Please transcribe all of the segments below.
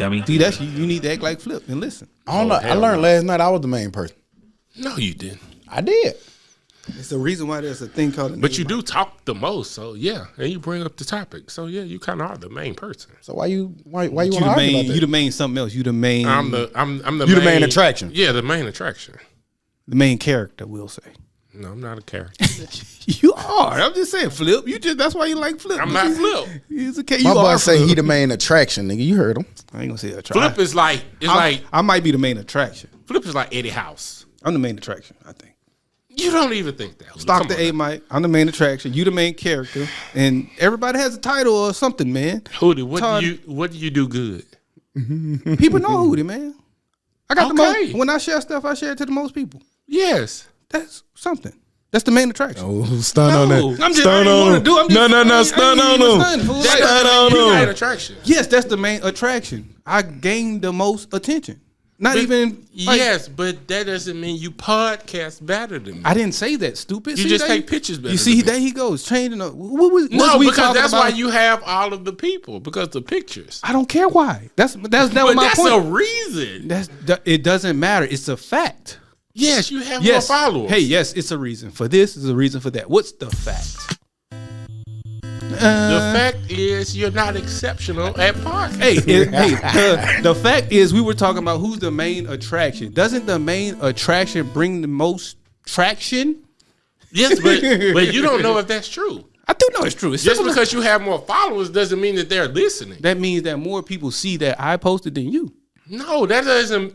dummy. See, that's you need to act like Flip and listen. I don't know. I learned last night I was the main person. No, you didn't. I did. It's the reason why there's a thing called. But you do talk the most, so yeah, and you bring up the topic, so yeah, you kind of are the main person. So why you want to You argue the about main. that? You the main something else. You the main. I'm the You the main attraction. Yeah, the main attraction. the main character. We'll say. No, I'm not a character. You are. I'm just saying, Flip. You just that's why you like Flip. I'm not Flip. He's okay. My You boy are say Flip. he the main attraction, nigga. You heard him. I ain't gonna say attraction. Flip is like I might be the main attraction. Flip is like Eddie House. I'm the main attraction. I think. You don't even think that. Stock Come the on A now. Mike. I'm the main attraction. You the main character, and everybody has a title or something, man. Hootie, Todd- what do you do good? People know Hootie, man. I got the Okay. most. When I share stuff, I share it to the most people. Yes. That's something. That's the main attraction. Oh, stun on that. I'm just. Stun I on want to him. do. I'm just, No, stun on him. him. Stun That on doesn't mean you him. main attraction. Yes, that's the main attraction. I gained the most attention. Not But- even. Like, yes, but that doesn't mean you podcast better than me. I didn't say that. Stupid. You See, just there take pictures better You see, than me. there he goes changing up. What was No, we because talking that's about? why you have all of the people, because the pictures. I don't care why. That's But my that's point. a reason. It doesn't matter. It's a fact. Yes, you have Yes. more followers. Hey, yes, it's a reason for this. It's a reason for that. What's the fact? The fact is you're not exceptional at podcast. The fact is we were talking about who's the main attraction. Doesn't the main attraction bring the most traction? Yes, but you don't know if that's true. I do know it's true. It's Just simple as- because you have more followers doesn't mean that they're listening. that means that more people see that I posted than you. No, that doesn't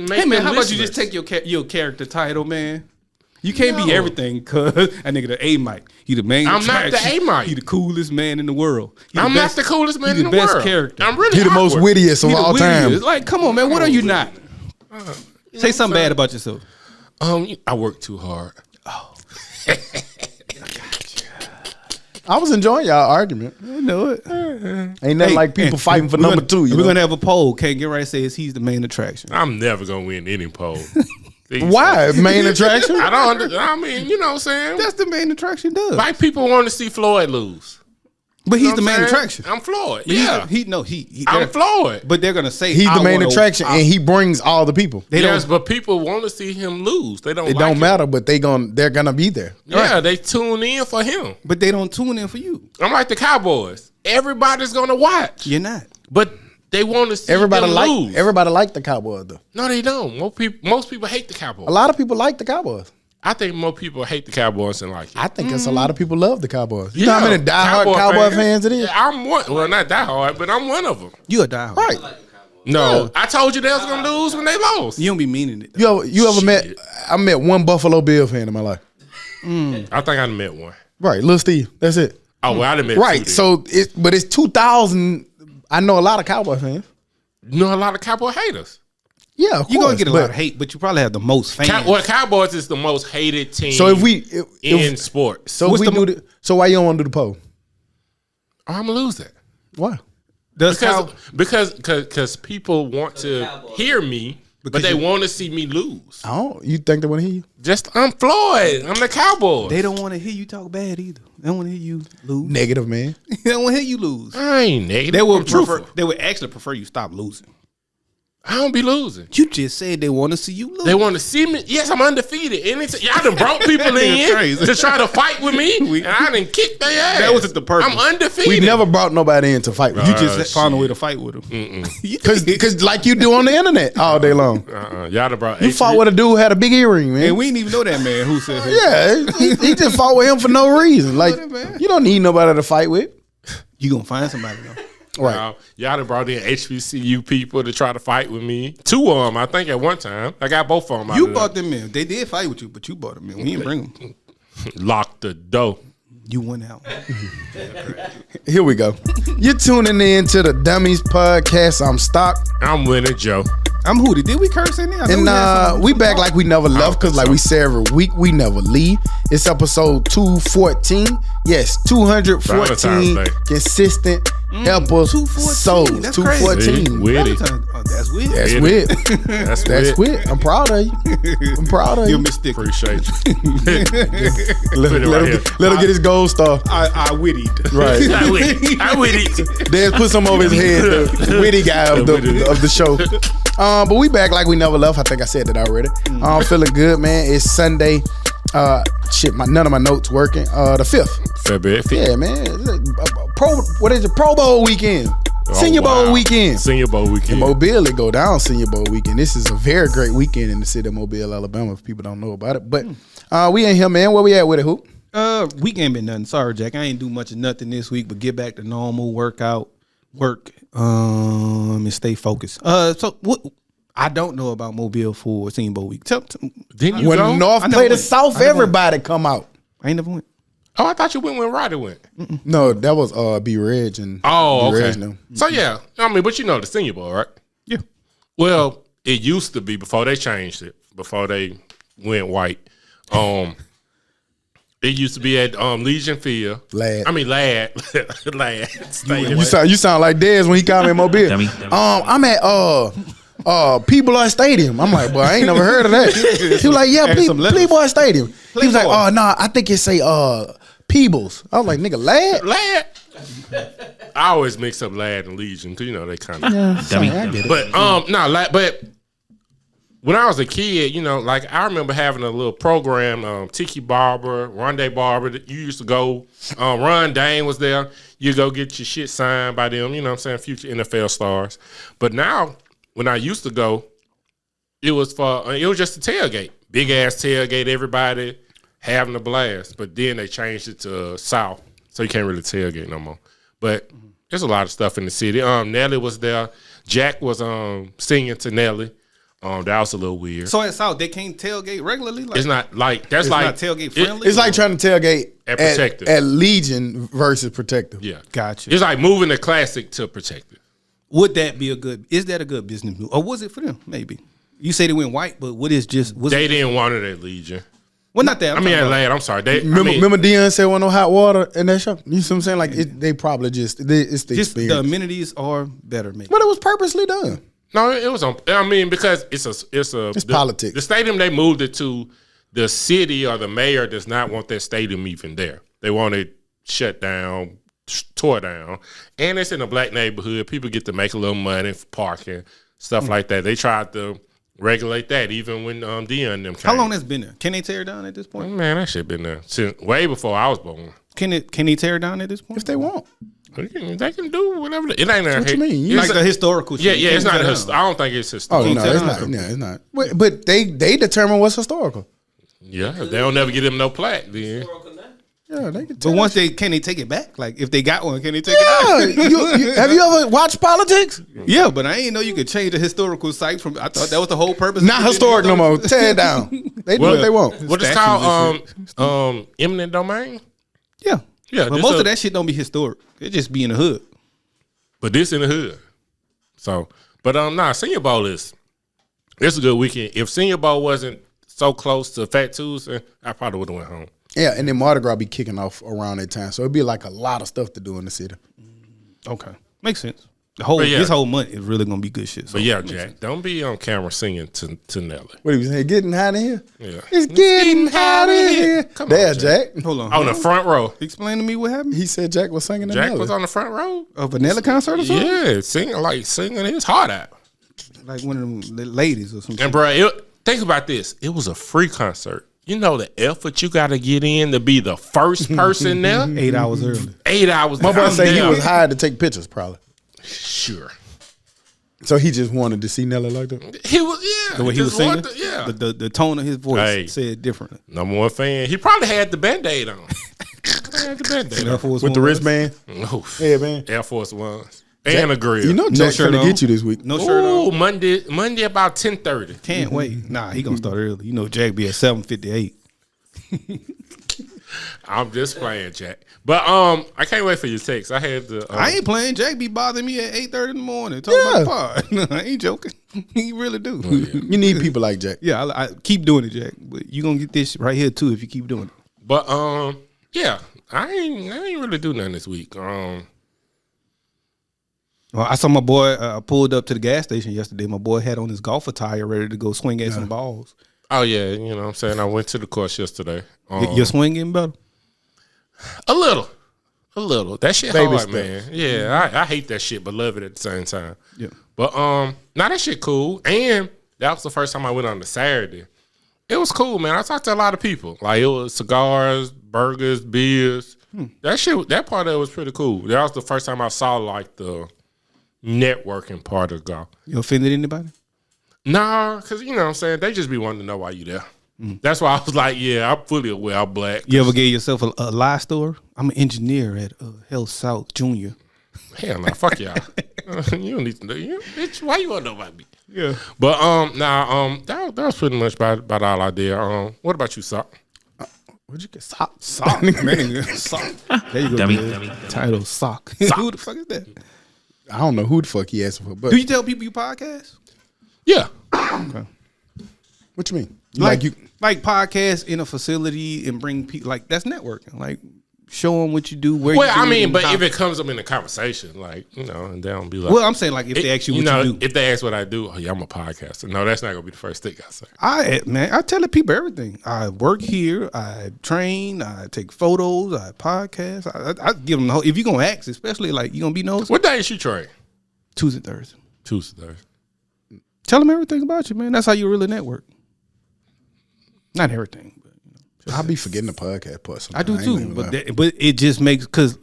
make. Hey man, them how about you listeners. just take your character title, man? You can't be everything, cuz that nigga the A Mike. He the main I'm not the attraction. A Mike. He the coolest man in the world. He I'm best- not the coolest man he in the best world. character. I'm really He the most awkward. wittiest of He the all time. wittiest. Like, come on, man. What are you not? Say something bad about yourself. I work too hard. I was enjoying y'all argument. I know it. Ain't nothing like people fighting for number two. We're gonna have a poll. Can't get right says he's the main attraction. I'm never gonna win any poll. Why? Main attraction? I don't. I mean, you know what I'm saying. That's the main attraction does. Like people want to see Floyd lose. But You he's know the what main I'm saying? attraction. I'm Floyd. But he's Yeah, I'm I'm Floyd. But they're gonna say He's I the main wanna- attraction, and he brings all the people. They Yes, don't. but people want to see him lose. They don't. It like don't him. matter, but they're gonna be there. Yeah, they tune in for him. But they don't tune in for you. I'm like the Cowboys. Everybody's gonna watch, You're not. but they want to see Everybody them lose. like the Cowboys though. No, they don't. Most people hate the Cowboys. A lot of people like the Cowboys. I think more people hate the Cowboys than like it. I think it's a lot of people love the Cowboys. You know how many diehard Cowboy Cowboy fans it is? Yeah, I'm one. Well, not diehard, but I'm one of them. You a diehard. Right. No, I told you they was gonna lose when they lost. You don't be meaning it. You ever met? I met one Buffalo Bill fan in my life. I think I met one. Right, Lil Steve. That's it. Oh, well, I done met Right. two So it's 2000. I know a lot of Cowboy fans. then. You know a lot of Cowboy haters. Yeah, of You're course. gonna get a but- lot of hate, but you probably have the most fans. Cowboys is the most hated team. So if we in sports, so What's we the do so why you don't want to do the poll? I'm gonna lose that Why? Does because people want to hear me, but they want to see me lose. You think they want to hear you? I'm Floyd. I'm the Cowboys. they don't want to hear you talk bad either. They don't want to hear you lose. Negative, man. They don't want to hear you lose. I ain't negative. They I'm would truthful. prefer. They would actually prefer you stop losing. I don't be losing. You just said they want to see you lose. They want to see me. Yes, I'm undefeated. Y'all done brought people in Crazy. to try to fight with me, and I done kicked their ass. That wasn't the purpose. I'm undefeated. We never brought nobody in to fight with You you. just found a way to fight with them. Because like you do on the internet all day long. Y'all done brought. You fought with a dude who had a big earring, man. And we didn't even know that man who said that. Yeah, he just fought with him for no reason. Like you don't need nobody to fight with. You gonna find somebody though. Right. Y'all done brought in HBCU people to try to fight with me. Two of them, I think, at one time. I got both of them. You brought them in. They did fight with you, but you brought them in. We didn't bring them. Locked the door. You went out. Here we go. You're tuning in to the Dummies podcast. I'm Stock. I'm Winner Joe. I'm Hootie. Did we curse in there? I know And we back like we never left because like we say every week, we never leave. It's episode 214. Yes, 214 Valentine's Day. consistent Eppa, 214. Souls, That's 214. Witty. Oh, that's weird. That's Witty. wit. That's That's wit. wit. I'm proud of you. I'm proud of Give you. me a sticker. Appreciate you. Let Put it right here. him get his gold star. I wittied. Right. I with it. Then put some over his head. The witty guy of the show. But we back like we never left. I think I said that already. I'm feeling good, man. It's Sunday. None of my notes working. The 5th. February 5th. Yeah, man. Pro Bowl weekend. Senior Bowl weekend. Senior Bowl weekend. In Mobile, it go down Senior Bowl weekend. This is a very great weekend in the city of Mobile, Alabama, if people don't know about it. But we in here, man. Where we at with it, Hoop? Week ain't been nothing. Sorry, Jack. I ain't do much of nothing this week, but get back to normal work, and stay focused. So what? I don't know about Mobile for Senior Bowl week. Didn't you When go? North I never play the went. South, I never everybody come out. I ain't never went. Oh, I thought you went when Roddy went. No, that was B. Reg and Oh, B. okay. Reg them. So yeah, I mean, but you know the Senior Bowl, right? Yeah. Well, it used to be before they changed it, before they went white. It used to be at Legion Field. Lad. Lad Stadium. You sound like Dez when he called me in Mobile. Dummy. I'm at P-Boy Stadium. I'm like, boy, I ain't never heard of that. He was like, yeah, P-Boy Stadium. He was like, oh no, I think it say Peebles. I was like, nigga, Lad. Lad. I always mix up Lad and Legion because you know they kind of. Dummy. I get it. But Lad. But when I was a kid, like I remember having a little program, Tiki Barber, Rondé Barber. That you used to go. Ron Dane was there. You go get your shit signed by them. You know what I'm saying? Future NFL stars. But now, when I used to go, it was just a tailgate, big ass tailgate. Everybody having a blast. But then they changed it to South, so you can't really tailgate no more. But there's a lot of stuff in the city. Nelly was there. Jack was singing to Nelly. That was a little weird. So at South, they can't tailgate regularly. Like, It's not like that's it's like not tailgate friendly. It's like trying to tailgate At Protective. at Legion versus Protective. Yeah, Gotcha. It's like moving the Classic to Protective. Would that be is that a good business move, or was it for them? Maybe you say they went white, but was They didn't want it at Legion. well, not that. Atlanta. I'm sorry. Remember Deion said want no hot water in that shop? You see what I'm saying? Like they probably it's the just experience. the amenities are better, maybe. But it was purposely done. No, it was on. Because it's politics. The stadium they moved it to, the city or the mayor does not want that stadium even there. They want it shut down, tore down, and it's in a black neighborhood. People get to make a little money for parking, stuff like that. They tried to regulate that even when Dion and them came. How long that's been there? Can they tear it down at this point? Man, that shit been there since way before I was born. Can they tear it down at this point? If they want. They can do whatever. It ain't What you mean? You Like the historical Yeah, shit. yeah. It's Can't not. tear it down. I don't think it's Oh historical. no, tear it's it not. down. Yeah, it's not. But they determine what's historical. Yeah, they don't never get them no plaque. Then Yeah, they can. But once can they take it back? Like if they got one, can they take it back? Have you ever watched politics? Yeah, but I ain't know you could change the historical site from. I thought that was the whole purpose. Not historic no more. Tear it down. They do what they want. what it's Statues called? Eminent domain. Yeah, Yeah, but this most a- of that shit don't be historic. It just be in the hood. But this in the hood. So, but Senior Bowl it's a good weekend. If Senior Bowl wasn't so close to Fat Tuesday, I probably would have went home. Yeah, and then Mardi Gras be kicking off around that time, so it'd be like a lot of stuff to do in the city. Okay, makes sense. But yeah. This whole month is really gonna be good shit. So But yeah, makes Jack, sense. don't be on camera singing to Nelly. What he was saying? Getting hot in here. Yeah. It's getting hot in here. Come on, There, Jack. Jack. Hold on. On the front row. Explain to me what happened. He said Jack was singing. Jack another. was on the front row. A Vanilla concert or something? Yeah, singing his heart out. Like one of them ladies or something. And bro, think about this. It was a free concert. You know the effort you got to get in to be the first person there. 8 hours early. 8 hours. My brother I'm said he there. was hired to take pictures, probably. Sure. So he just wanted to see Nelly like that. He was, yeah. The way he was just singing, wanted to- yeah. the tone of his voice Hey. said differently. Number one fan. He probably had the Band-Aid on. He had the Band-Aid on. With the wristband. Oof. Yeah, man. Air Force Ones. And a grill. You know Jack's shirt gonna on. get you this week. No shirt Ooh, on. Monday about 10:30. Can't wait. Nah, he gonna start early. You know, Jack be at 7:58. I'm just playing, Jack. But I can't wait for your text. I had the. I ain't playing. Jack be bothering me at 8:30 in the morning. Talking about the pod. I ain't joking. He really do. You need people like Jack. Yeah, I keep doing it, Jack. But you gonna get this right here too if you keep doing it. But yeah, I ain't really do nothing this week. Well, I saw my boy pulled up to the gas station yesterday. My boy had on his golf attire ready to go swing at some balls. Oh yeah, you know what I'm saying. I went to the course yesterday. Your swing getting better? A little. That shit Baby hard, steps. man. Yeah, I hate that shit, but love it at the same time. Yeah. But now that shit cool, and that was the first time I went on the Saturday. It was cool, man. I talked to a lot of people. Like it was cigars, burgers, beers. That part of it was pretty cool. That was the first time I saw like the networking part of golf. You offended anybody? Nah, because you know what I'm saying, they just be wanting to know why you there. That's why I was like, yeah, I'm fully aware I'm black. You ever gave yourself a lie story? I'm an engineer at Health South Junior. Hell no, fuck y'all. You don't need to know. Bitch, why you want to know about me? Yeah. But that was pretty much about all I did. What about you, Sock? What'd you get? Sock. Sock. Man, sock. There you go. Dummy. Title sock. Who the fuck is that? I don't know who the fuck he asked for, but Do you tell people you podcast? Yeah. Okay. what you mean? Like podcast in a facility and bring people, like that's networking. Like show them what you do. Where Well, you do I it, mean, and but how- if it comes up in the conversation, like, you know, and they don't be like, well, I'm saying like if they ask you what you do. if they ask what I do, oh yeah, I'm a podcaster. No, that's not gonna be the first thing I say. I tell the people everything. I work here. I train. I take photos. I podcast. I give them the whole. If you're gonna ask, especially like you gonna be nosy. What day is you train? Tuesday, Thursday. Tuesday. Tell them everything about you, man. That's how you really network. Not everything, but you know. I'll be forgetting the podcast part. I do sometimes. too. ain't But gonna lie. but it just makes because.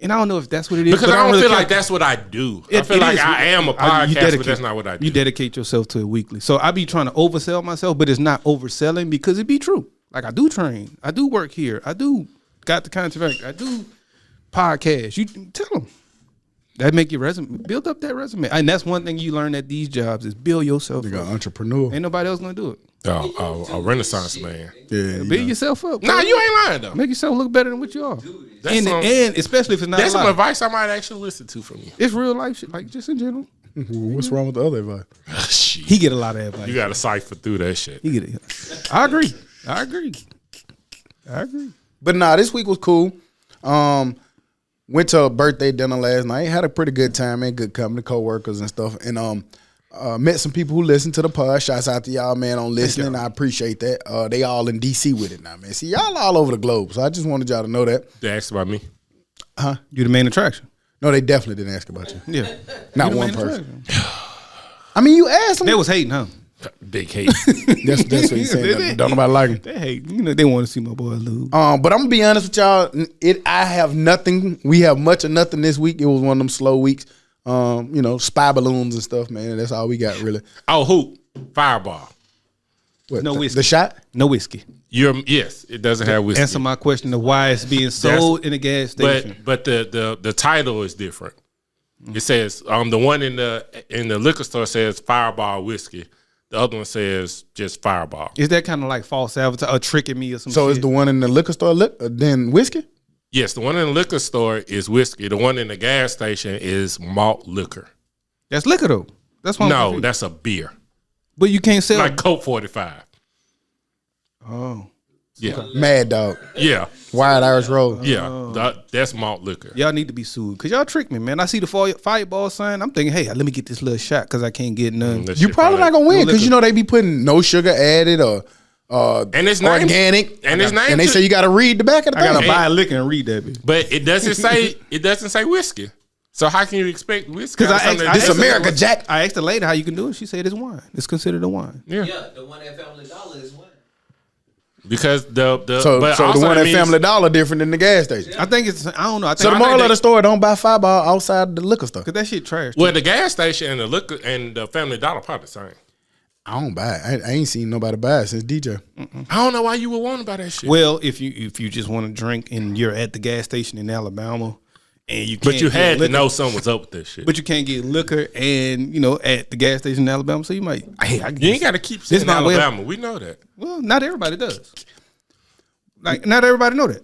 And I don't know if that's what it is. Because but I don't really feel care. like that's what I do. I It- feel it like is. I am a You podcaster, dedicate- but that's not what I do. You dedicate yourself to it weekly. So I be trying to oversell myself, but it's not overselling because it be true. Like I do train. I do work here. I do got the contract. I do podcast. You tell them. That make your resume. Build up that resume. And that's one thing you learn at these jobs is build yourself You got up. entrepreneur. Ain't nobody else gonna do it. A Renaissance man. Yeah, Build yourself up. Nah, you ain't lying though. Make yourself look better than what you are. That's And, some- and especially if it's not That's a some lie. advice I might actually listen to from you. It's real life shit, like just in general. What's wrong with the other advice? Shit. He get a lot of advice. You got to cipher through that shit. He get it. I agree. But nah, this week was cool. Went to a birthday dinner last night. Had a pretty good time, man. Good company, co-workers and stuff. And met some people who listen to the pod. Shouts out to y'all, man, on listening. I appreciate that. They all in DC with it now, man. See, y'all all over the globe. So I just wanted y'all to know that. They asked about me. You the main attraction. No, they definitely didn't ask about you. Yeah. Not You the one main person. attraction. I mean, you asked them. They was hating, huh? Big hate. That's what you saying. Don't nobody like him. They hate. You know, they want to see my boy lose. But I'm gonna be honest with y'all. I have nothing. We have much of nothing this week. It was one of them slow weeks. Spy balloons and stuff, man. And that's all we got really. Oh, who? Fireball. What, No whiskey. The shot? No whiskey. Yes, it doesn't have whiskey. Answer my question of why it's being sold in a gas station. But the title is different. It says the one in the liquor store says Fireball whiskey. The other one says just Fireball. Is that kind of like false advertising or tricking me or something? So is the one in the liquor store then whiskey? Yes, the one in the liquor store is whiskey. The one in the gas station is malt liquor. That's liquor though. That's what I'm No, confused. that's a beer. But you can't sell. Like Coke 45. Oh, Yeah. Mad Dog. Yeah. Wild Irish Road. Yeah. That's malt liquor. y'all need to be sued because y'all tricked me, man. I see the fireball sign. I'm thinking, hey, let me get this little shot because I can't get none. That You shit probably not gonna win no because liquor. they be putting no sugar added or And it's named- organic. and it's named And they to- say you got to read the back of the I gotta thing. buy a liquor and read that bitch. But it doesn't say whiskey. So how can you expect whiskey? Because out of something that This doesn't- America Jack. I asked the lady how you can do it. She said it's wine. It's considered a wine. Yeah. Yeah, the one at Family Dollar is one. Because the So but the also one that at means- Family Dollar different than the gas station. I think it's. I don't know. I think So the I moral think of the they- story: don't buy Fireball outside the liquor store. because that shit trash. Well, the gas station and the liquor and the Family Dollar probably the same. I don't buy it. I ain't seen nobody buy it since DJ. I don't know why you would want to buy that shit. Well, if you just want to drink and you're at the gas station in Alabama, and you can't But you get had to liquor, know something was up with this shit. but you can't get liquor and at the gas station in Alabama, so you might. Hey, I you ain't got to keep saying my way of- Alabama. We know that. Well, not everybody does. Like not everybody know that.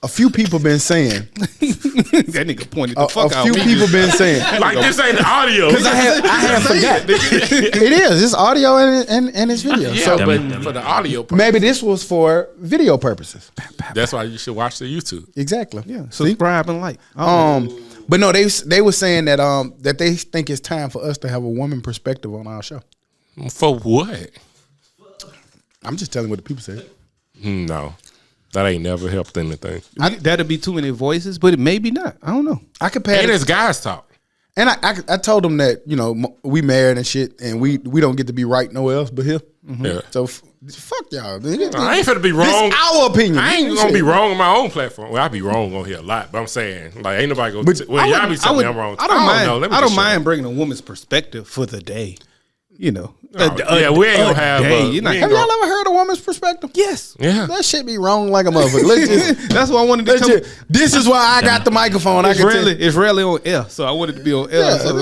a few people been saying. That nigga pointed the fuck A out. few people been saying. Like this ain't the audio. Because I have forgot. It is. It's audio and it's video. Yeah, So but for the audio part, maybe this was for video purposes. that's why you should watch the YouTube. Exactly. Yeah, subscribe and like. But no, they were saying that that they think it's time for us to have a woman perspective on our show. For what? I'm just telling what the people said. No, that ain't never helped anything. That'll be too many voices, but it maybe not. I don't know. I could pay And it's guys talk. And I told them that, you know, we married and shit, and we don't get to be right nowhere else but here. Yeah. So fuck y'all. I ain't finna be wrong. This our opinion. I ain't gonna be wrong on my own platform. Well, I be wrong on here a lot, but I'm saying like ain't nobody gonna. But Y'all be telling me I'm wrong. I don't mind. know. Let me I don't just shut mind up. bringing a woman's perspective for the day. You know, Yeah, we ain't gonna have. day. We You're not- ain't Have gonna- y'all ever heard a woman's perspective? Yes, Yeah. That shit be wrong like a motherfucker. Let's just, that's why I wanted to come. this is why I got the microphone. It's rarely on air, so I wanted to be on air. Yeah. So.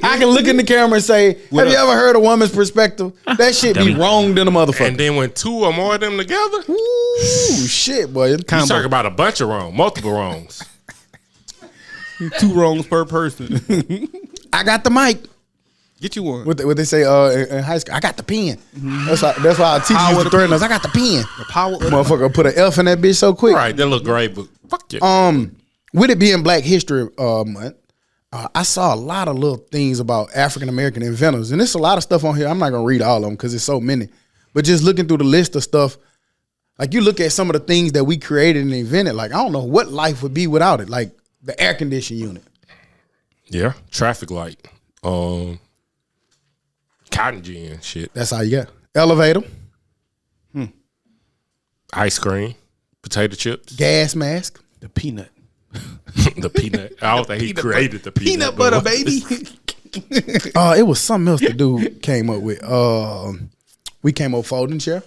I can look in the camera and say, have you ever heard a woman's perspective? That shit be wrong than a motherfucker. And then when two or more of them together, you Ooh, shit, boy. talk about a bunch of wrong, multiple wrongs. 2 wrongs per person. I got the mic. Get you one. What they say in high school? I got the pen. That's why our teacher used to threaten us. I got the pen. The power of the Motherfucker put an F in that bitch so quick. Right, that look great, but fuck you. With it being Black History Month, I saw a lot of little things about African American inventors, and there's a lot of stuff on here. I'm not gonna read all of them because there's so many. But just looking through the list of stuff, like you look at some of the things that we created and invented. Like I don't know what life would be without it. Like the air conditioning unit. Yeah, traffic light, cotton gin, shit, That's all you got. Elevator, ice cream, potato chips, gas mask. the peanut. the peanut. I don't think he created the peanut, Peanut butter, baby. It was something else the dude came up with. We came up with folding chair.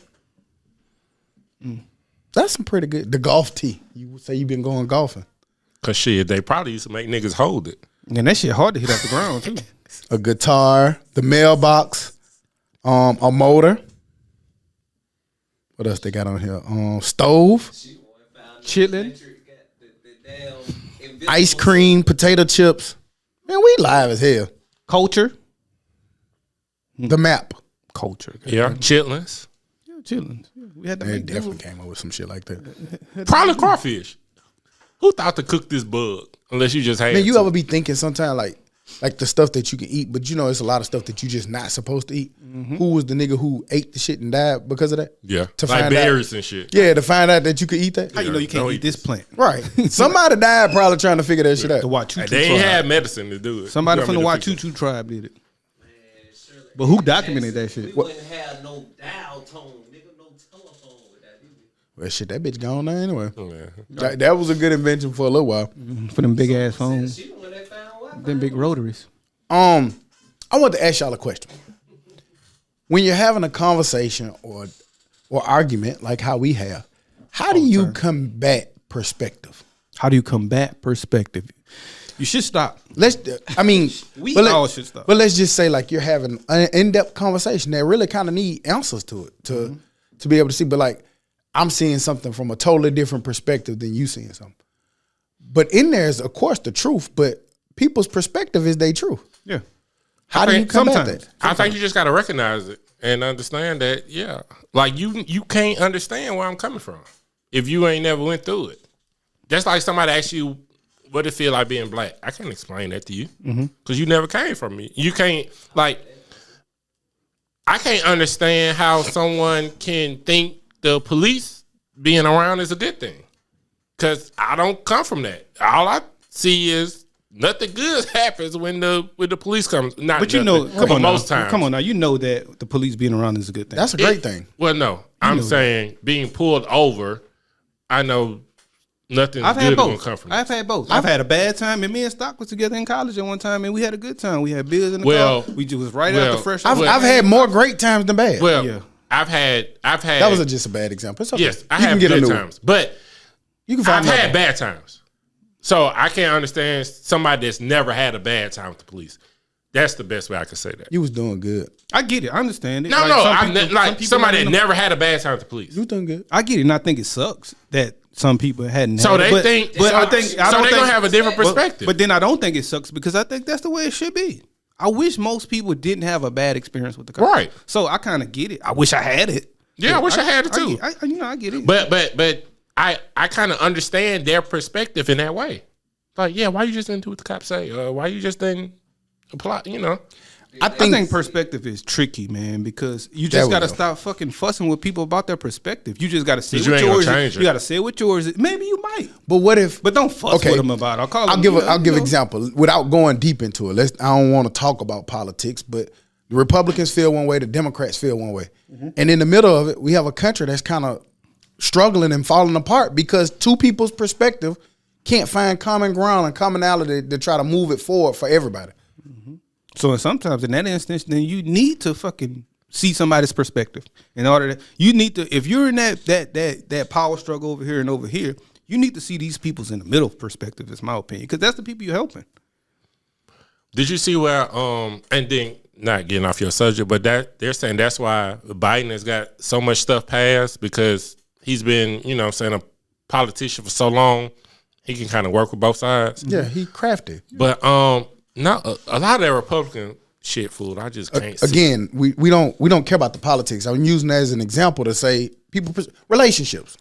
That's some pretty good. The golf tee. You would say you've been going golfing. Cause shit, they probably used to make niggas hold it. And that shit hard to hit off the ground too. A guitar, the mailbox, a motor. What else they got on here? Stove, Chilling. ice cream, potato chips. Man, we live as hell. Culture. The map. Culture. Yeah, chitlins, Yeah, chilling. Yeah, we had to They make that. definitely came up with some shit like that. probably crawfish. Who thought to cook this bug? Unless you just had. Man, you to. ever be thinking sometimes like the stuff that you can eat, but you know it's a lot of stuff that you just not supposed to eat. Who was the nigga who ate the shit and died because of that? Yeah, To like find out- berries and shit. Yeah, to find out that you could eat that. How you know you can't Don't eat eat this plant? Right. Somebody died probably trying to figure that shit out. The Wachuchu And they ain't tribe. had medicine to do it. Somebody You from the want me to fix Wachuchu tribe did it. But who documented that shit? We wouldn't have no dial tone, nigga, no telephone with that, did we? Well, shit, that bitch gone now anyway. it? That was a good invention for a little while. For them big ass phones. She the one that found what? Them big rotaries. I want to ask y'all a question. When you're having a conversation or argument like how we have, how do you combat perspective? How do you combat perspective? You should stop. We all should stop. But let's just say like you're having an in-depth conversation that really kind of need answers to it to be able to see. But like I'm seeing something from a totally different perspective than you seeing something. But in there is of course the truth, but people's perspective is their truth. Yeah. How do you combat that? I think you just got to recognize it and understand that, yeah. Like, you can't understand where I'm coming from if you ain't never went through it. Just like somebody asks you, what it feel like being black? I can't explain that to you because you never came from me. You can't, like, I can't understand how someone can think the police being around is a good thing because I don't come from that. All I see is nothing good happens when the police comes. Not But you nothing, know, come but on, most now. times. Come on now. You know that the police being around is a good thing. That's a great thing. Well, no, I'm saying being pulled over. I know nothing I've good had is gonna both. come from it. I've had both. I've had a bad time, and me and Stock was together in college at one time, and we had a good time. We had beers in the car. We just was right after fresh. I've had more great times than bad. Well, Yeah. I've had. That was just a bad example. It's okay. Yes, I You have can get a good new one. times, but You can find I've another had one. bad times. So I can't understand somebody that's never had a bad time with the police. That's the best way I can say that. You was doing good. I get it. I understand it. No, Like, no, some I'm people- like some people somebody don't that know. never had a bad time with the police. You was doing good. I get it, and I think it sucks that some people hadn't. So had they it. think, but so, I think, so I don't they think, gonna have a different perspective. But then I don't think it sucks because I think that's the way it should be. I wish most people didn't have a bad experience with the cops. Right. So I kind of get it. I wish I had it. Yeah, I wish I had it too. I get it. But I kind of understand their perspective in that way. Like, yeah, why you just didn't do what the cops say? Why you just didn't apply? You know. I think perspective is tricky, man, because you just got to stop fucking fussing with people about their perspective. You just got to say what yours is. You got to say what yours is. Maybe you might. But what if? But don't fuss with them about it. I'll give example without going deep into it. I don't want to talk about politics, but the Republicans feel one way, the Democrats feel one way, and in the middle of it, we have a country that's kind of struggling and falling apart because two people's perspective can't find common ground and commonality to try to move it forward for everybody. So sometimes in that instance, then you need to fucking see somebody's perspective in order to. You need to, if you're in that power struggle over here and over here, you need to see these people's in the middle perspective. Is my opinion, because that's the people you're helping. Did you see where and then not getting off your subject, but that they're saying that's why Biden has got so much stuff passed because he's been, saying a politician for so long, he can kind of work with both sides. Yeah, he crafty. But not a lot of that Republican shit food. I just can't. Again, we don't care about the politics. I'm using that as an example to say relationships,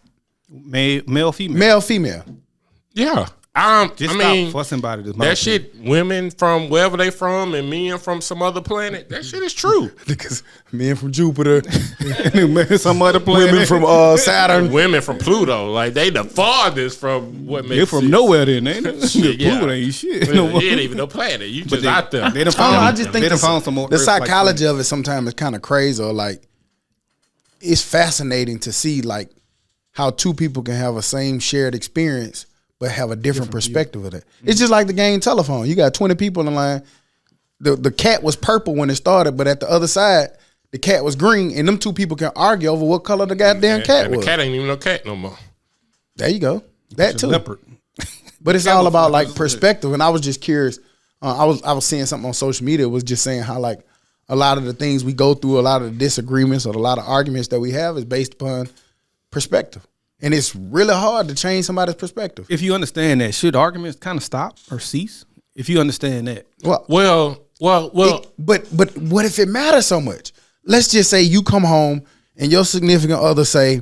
male female. Yeah. Stop fussing about it. That shit, women from wherever they from and men from some other planet, that shit is true. Because men from Jupiter, some other planet, women from Saturn, women from Pluto, like they the farthest from what makes. They're from sense. Nowhere, then ain't it? Yeah. Pluto ain't shit. It ain't even no planet. You just out there. They done found, I just think found some more. The psychology of it sometimes is kind of crazy, or like it's fascinating to see like how two people can have a same shared experience but have a different perspective of it. It's just like the game telephone. You got 20 people in line. The cat was purple when it started, but at the other side, the cat was green, and them two people can argue over what color the goddamn cat was. The cat ain't even no cat no more. There you go. That too. Leopard. But it's all about like perspective. And I was just curious. I was seeing something on social media. It was just saying how like a lot of the things we go through, a lot of the disagreements or a lot of arguments that we have is based upon perspective. And it's really hard to change somebody's perspective. If you understand that, should arguments kind of stop or cease? If you understand that. Well. But what if it matters so much? Let's just say you come home and your significant other say,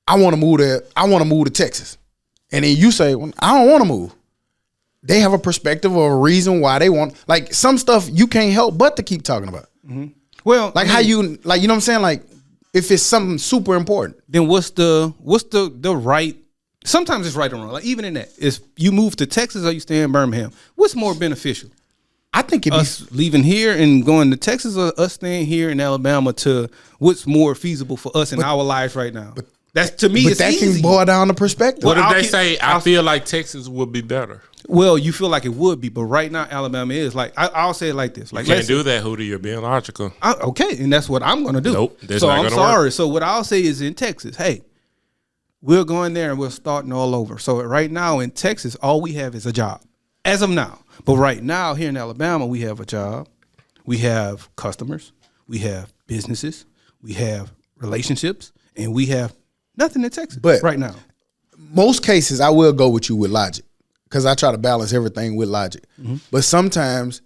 I want to move to Texas. And then you say, well, I don't want to move. They have a perspective or a reason why they want, like some stuff you can't help but to keep talking about. Mm-hmm. Well, like how you, like, you know what I'm saying? Like if it's something super important. Then what's the right, sometimes it's right or wrong. Like even in that, is you move to Texas or you stay in Birmingham? What's more beneficial? I think us leaving here and going to Texas or us staying here in Alabama to what's more feasible for us in our lives right now. But that's to me, it's that easy. Can boil down to perspective. What if they say, I feel like Texas would be better? Well, you feel like it would be, but right now Alabama is. Like I'll say it like this: like you can't do that, Hootie. You're being logical. Okay, and that's what I'm going to do. Nope, that's so not I'm gonna sorry. work. So what I'll say is in Texas, hey, we're going there and we're starting all over. So right now in Texas, all we have is a job as of now. But right now here in Alabama, we have a job, we have customers, we have businesses, we have relationships, and we have nothing in Texas. But right now, most cases, I will go with you with logic. Because I try to balance everything with logic. Mm-hmm. But sometimes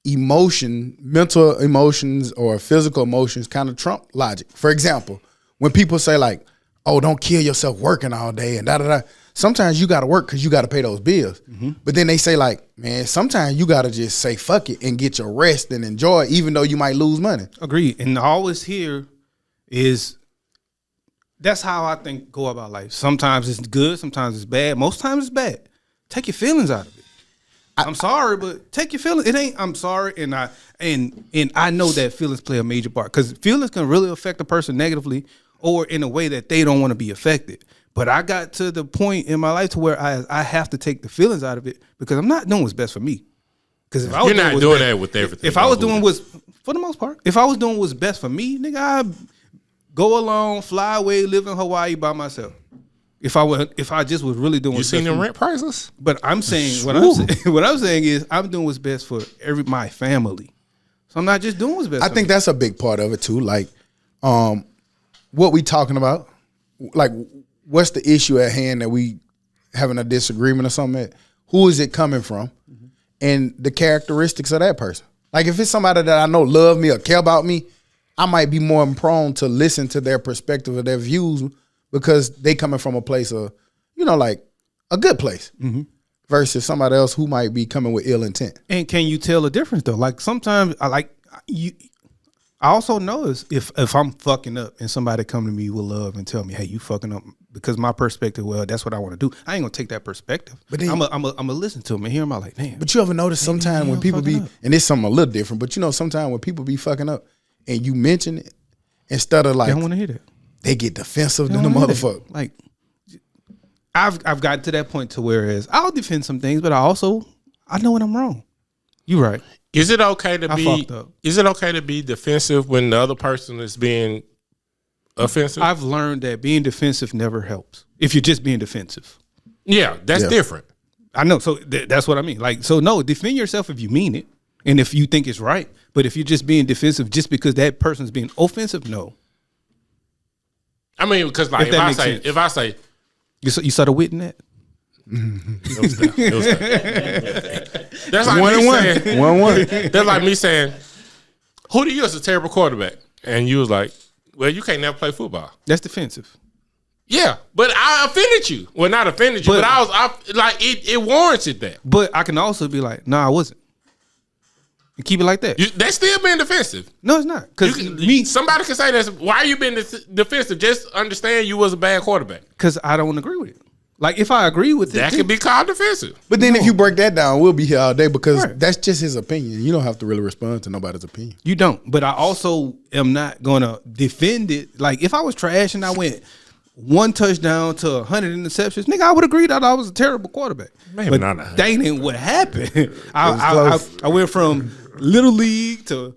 mental emotions or physical emotions kind of trump logic. For example, when people say like, oh, don't kill yourself working all day and da-da-da. Sometimes you got to work because you got to pay those bills. Mm-hmm. But then they say like, man, sometimes you got to just say fuck it and get your rest and enjoy it, even though you might lose money. Agreed. And always here is, that's how I think go about life. Sometimes it's good, sometimes it's bad. Most times it's bad. Take your feelings out of it. I'm sorry, but take your feelings. It ain't. I'm sorry, and I know that feelings play a major part because feelings can really affect a person negatively or in a way that they don't want to be affected. But I got to the point in my life to where I have to take the feelings out of it because I'm not doing what's best for me. Because if I was you're not doing that with everything. If I was doing what's, for the most part, if I was doing what's best for me, nigga, I'd go alone, fly away, live in Hawaii by myself. If I just was really doing, you seen them rent prices? But I'm saying what I'm saying is I'm doing what's best for my family. So I'm not just doing what's best. I think that's a big part of it too. Like, what we talking about? Like, what's the issue at hand that we having a disagreement or something at? Who is it coming from? And the characteristics of that person. Like if it's somebody that I know love me or care about me, I might be more prone to listen to their perspective or their views because they coming from a place of, like a good place versus somebody else who might be coming with ill intent. And can you tell the difference though? Like sometimes I also notice if I'm fucking up and somebody come to me with love and tell me, hey, you fucking up, because my perspective, well, that's what I want to do. I ain't gonna take that perspective. But then I'm gonna listen to them and hear them out like, damn. But you ever notice sometimes when people be, and it's something a little different, but sometimes when people be fucking up and you mention it, instead of like, they don't want to hear that. They get defensive than the motherfucker. Like, I've gotten to that point to whereas I'll defend some things, but I know when I'm wrong. You right. Is it okay to be defensive when the other person is being offensive? I've learned that being defensive never helps. If you're just being defensive. Yeah, that's different. I know. So that's what I mean. Like, so no, defend yourself if you mean it and if you think it's right. But if you're just being defensive just because that person's being offensive, no. I mean, because like if I say you saw the wit in that? It was that. That's like 1-1. That's like me saying, who do you as a terrible quarterback? And you was like, well, you can't never play football. That's defensive. Yeah, but I offended you. Well, not offended you, but I like it warranted that. But I can also be like, no, I wasn't. And keep it like that. That's still being defensive. No, it's not. Because somebody can say this. Why are you being defensive? Just understand you was a bad quarterback. Because I don't agree with it. Like if I agree with it, that could be called defensive. But then if you break that down, we'll be here all day because that's just his opinion. You don't have to really respond to nobody's opinion. You don't. But I also am not gonna defend it. Like if I was trash and I went 1 touchdown to 100 interceptions, nigga, I would agree that I was a terrible quarterback. Maybe but not. That ain't what happened. I went from little league to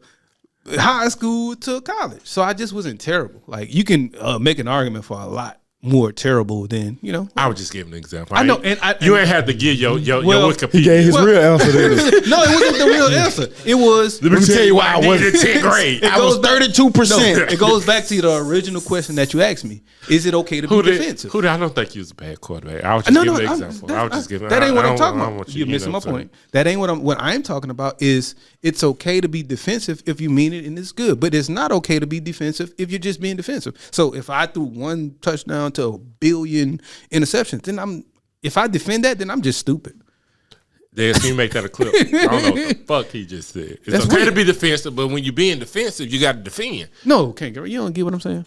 high school to college, so I just wasn't terrible. Like you can make an argument for a lot more terrible than I was just giving an example. I know, you ain't had to give your Wikipedia. He gave his real answer. No, it wasn't the real answer. It was. Let me tell you why I was in 10th grade. I was 32%. It goes back to the original question that you asked me. Is it okay to be defensive? I don't think you was a bad quarterback. I was just giving an example. I was just giving. That ain't what I'm talking about. You're missing my point. That ain't what I'm talking about. Is it's okay to be defensive if you mean it and it's good, but it's not okay to be defensive if you're just being defensive. So if I threw 1 touchdown to 1 billion interceptions, then if I defend that, then I'm just stupid. Can you make that a clip? I don't know what the fuck he just said. It's That's okay weird. to be defensive, but when you're being defensive, you got to defend. No, can't get. You don't get what I'm saying.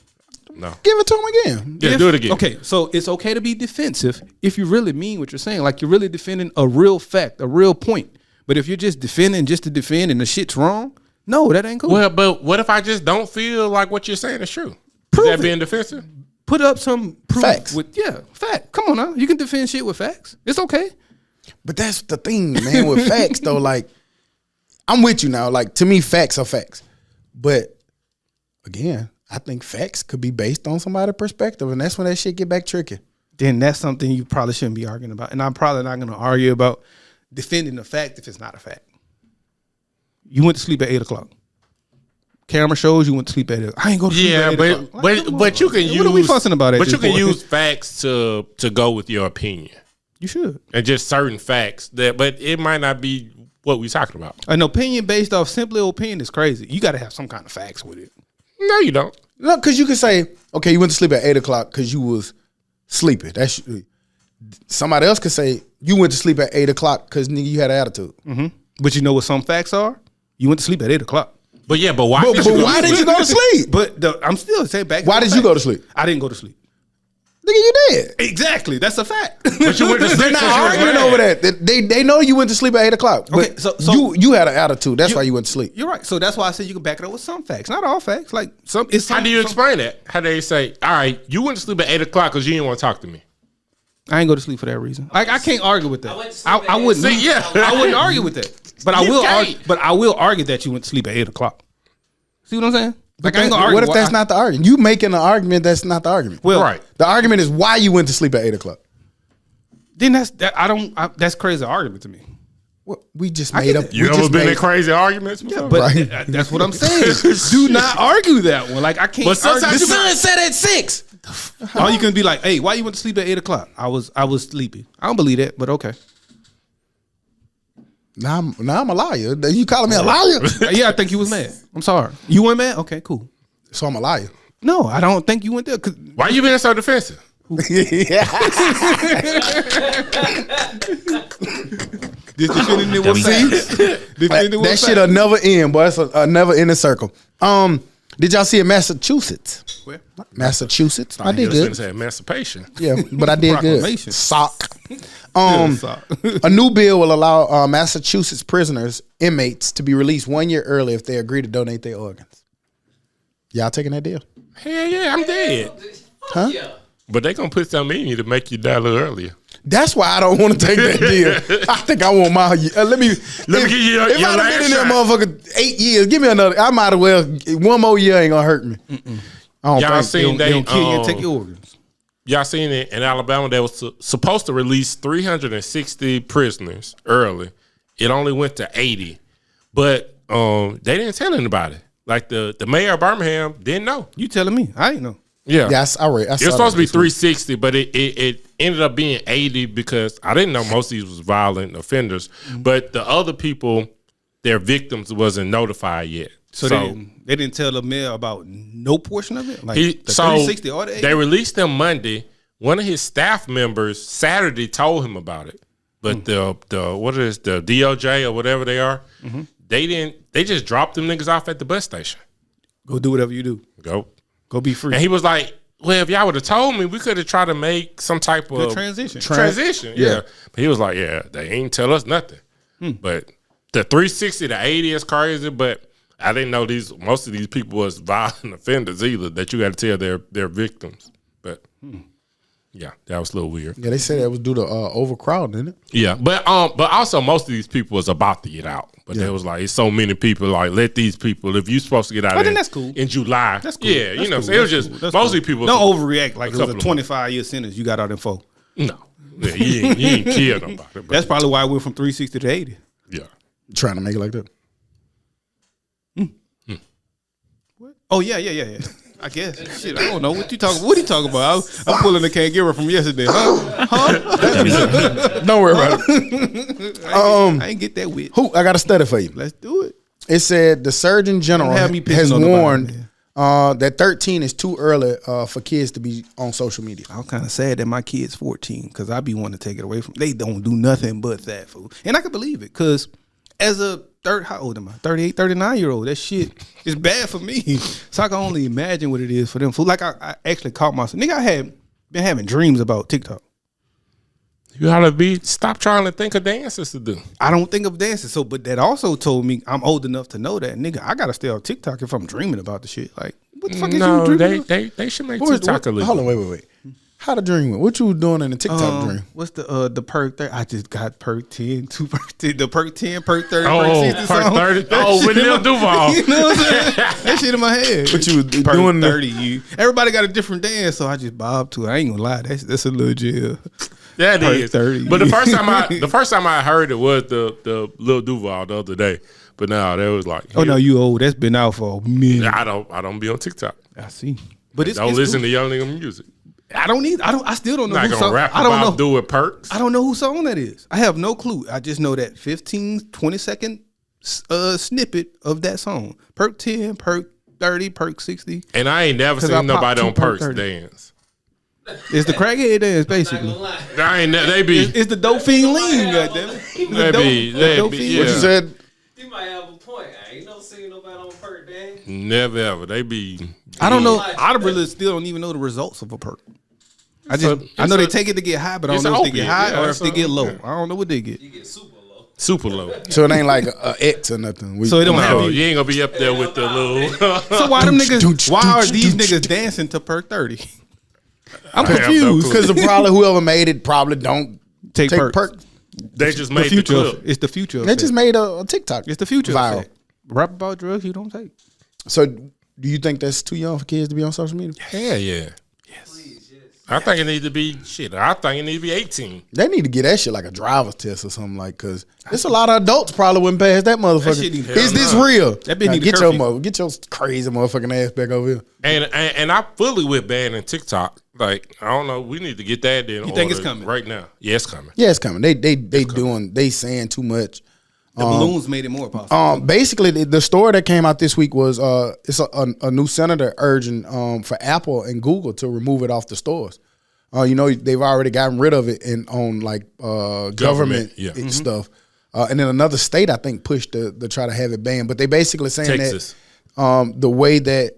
No, Give it to him again. yeah, do it again. Okay, so it's okay to be defensive if you really mean what you're saying. Like you're really defending a real fact, a real point. But if you're just defending just to defend and the shit's wrong, no, that ain't cool. Well, but what if I just don't feel like what you're saying is true? Prove Is that it. being defensive? Put up some proof Facts. Fact. Come on now. You can defend shit with facts. It's okay. But that's the thing, man, with facts though. Like, I'm with you now. Like, to me, facts are facts. But again, I think facts could be based on somebody's perspective, and that's when that shit get back tricky. Then that's something you probably shouldn't be arguing about. And I'm probably not going to argue about defending a fact if it's not a fact. You went to sleep at 8 o'clock. Camera shows you went to sleep at 8 o'clock. I ain't go to sleep at 8 o'clock. Like, but you can use. What are we fussing about? But you can use facts to go with your opinion. You should. And just certain facts but it might not be what we're talking about. An opinion based off simply opinion is crazy. You got to have some kind of facts with it. No, you don't. No, because you can say, okay, you went to sleep at 8 o'clock because you was sleeping. That's somebody else could say you went to sleep at 8 o'clock because nigga you had an attitude. Mm-hmm. But you know what some facts are? You went to sleep at 8 o'clock. But yeah, but why? But why did you go to sleep? But I'm still saying back. Why did you go to sleep? I didn't go to sleep. Nigga, you did. Exactly. That's a fact. But you went to sleep. They're not arguing over that. They know you went to sleep at 8 o'clock. But Okay, so you had an attitude. That's why you went to sleep. You're right. So that's why I said you can back it up with some facts, not all facts. Like some. It's some How do you explain that? How do they say, all right, you went to sleep at 8 o'clock because you didn't want to talk to me? I ain't go to sleep for that reason. Like I can't argue with I went to that. sleep I at wouldn't. 8. See, yeah, I wouldn't argue with that. But I You will can't. argue. But I will argue that you went to sleep at 8 o'clock. See what I'm saying? Like I ain't gonna argue. What if that's not the argument? You making an argument that's not the argument. Well, Right. The argument is why you went to sleep at 8 o'clock. Then that's crazy argument to me. Well, we just I made get up. that. You we ever just been made- in crazy arguments before? But Right. that's what I'm saying. Do not argue that one. Like I can't. But sometimes argue. The sun set at 6. All you can be like, hey, why you went to sleep at 8 o'clock? I was sleepy. I don't believe that, but okay. Now I'm a liar. You calling me a liar? Yeah, I think you was mad. I'm sorry. You weren't mad? Okay, cool. So I'm a liar. No, I don't think you went there. Why you being so defensive? This defending it was That shit'll never end, boy. It's a never ending circle. Did y'all see it, Massachusetts? Where? Massachusetts. I did You good. say emancipation. Yeah, but I did good. Proclamation. Sock. Sock. A new bill will allow Massachusetts inmates to be released 1 year early if they agree to donate their organs. Y'all taking that deal? Hell yeah, I'm dead. Huh? Yeah. But they gonna put something in you to make you die a little earlier. That's why I don't want to take that deal. I think I want my. Let me give you your If I'd last been in there, shot. motherfucker, 8 years, give me another. I might as well. 1 more year ain't gonna hurt me. I don't Y'all think. seen They don't kill you and they take your organs. y'all seen it in Alabama? They was supposed to release 360 prisoners early. It only went to 80, but they didn't tell anybody. Like the mayor of Birmingham didn't know. You telling me? I ain't know. Yeah, Yes, I read. it was supposed to be 360, but it ended up being 80 because I didn't know most of these was violent offenders. But the other people, their victims wasn't notified yet. So they didn't tell the mayor about no portion of it? Like the 360 or the 80? they released them Monday. One of his staff members Saturday told him about it. But the DOJ or whatever they are, they just dropped them niggas off at the bus station. Go do whatever you do. Go be free. And he was like, well, if y'all would have told me, we could have tried to make some type of transition. Transition, yeah. But he was like, yeah, they ain't tell us nothing. But the 360 to 80 is crazy, but I didn't know most of these people was violent offenders either, that you got to tell their victims. But yeah, that was a little weird. Yeah, they said that was due to overcrowding, didn't it? Yeah, but also most of these people was about to get out. But there was like, it's so many people, like, let these people, if you supposed to get out then that's cool. in July. That's cool. Yeah, That's you know, cool. so it was That's just, cool. That's most cool. of these people. Don't overreact like it was a couple of 25-year sentence you got out in 4. No. Yeah, you ain't killed nobody. But That's probably why I went from 360 to 80. yeah. Trying to make it like that. What? Oh, yeah. I guess. Shit, I don't know. What you talking about? I'm pulling the can't get her from yesterday. Huh? Don't worry about it. I ain't get that wit. I got a study for you. Let's do it. It said the Surgeon General Don't have me pissing has on nobody, warned man. that 13 is too early for kids to be on social media. I'm kind of sad that my kid's 14 because I be wanting to take it away from. They don't do nothing but that, fool. And I can believe it because as a how old am I? 38, 39-year-old. That shit is bad for me. So I can only imagine what it is for them, fool. Like I actually caught myself. Nigga, I had been having dreams about TikTok. You gotta stop trying to think of dances to do. I don't think of dancing. So, but that also told me I'm old enough to know that, nigga, I gotta stay on TikTok if I'm dreaming about the shit. Like, what the fuck is you dreaming about? They should make TikTok illegal. Hold on, wait. How the dream went? What you was doing in the TikTok dream? What's the perk 30? I just got perk 10, 2 perk 10, the perk 10, perk 30, Oh, perk 60 perk song. 30. That Oh, shit with in Lil my- Duval. You know what I'm saying? That shit in my head. What you was Perk doing? 30. Everybody got a different dance, so I just bob to it. I ain't gonna lie. That's a little jail. That Perk is. 30. But the first time I heard it was the Lil Duval the other day. But now that was like, Oh no, you old. That's been out for a minute. I don't be on TikTok. I see. But it's Don't listen cool. to young nigga music. I still don't know I'm who not gonna song. rap I don't about know. doing perks. I don't know whose song that is. I have no clue. I just know that 15, 20 second snippet of that song. Perk 10, perk 30, perk 60. And I ain't never 'Cause I seen popped nobody 2 on perk perks 30. dance. It's the crackhead dance, Not basically. gonna lie. They be It's the dope fiend lean, goddammit. they be yeah. What you said? You might have a point. I ain't no seeing nobody on perk day. Never ever. They be. I don't know. Yeah. I really still don't even know the results of a perk. I know it's they a- take it to get high, but I it's don't know an if they get opiate, high yeah, or if it's they get low. yeah. I don't know what they get. You get super low. Super low. So it ain't like a X or nothing. So it don't have No, you. you ain't gonna be up there with the little. So why them niggas? Dooch, Why are dooch, these dooch. niggas dancing to perk 30? I'm I have no confused. clue. Because probably whoever made it probably don't Take take perks. perk. They just The made the future. clip. It's the future. They effect. just made a TikTok. It's the future. viral. Effect. Rap about drugs you don't take. So do you think that's too young for kids to be on social media? Hell yeah. Please, yes. I think it needs to be I think it needs to be 18. They need to get that shit like a driver's test or something like, because there's a lot of adults probably wouldn't pass that motherfucker. shit need- Is this real? That bitch Now, need a get your curfew. get your crazy motherfucking ass back over here. And I fully with banning TikTok. Like, I don't know. We need to get that in. You think it's coming? right now? Yeah, it's coming. Yeah, it's coming. They saying too much. The balloons made it more possible. Basically, the story that came out this week was it's a new senator urging for Apple and Google to remove it off the stores. They've already gotten rid of it on like government yeah. stuff, and then another state I think pushed to try to have it banned. But they basically saying Texas. that the way that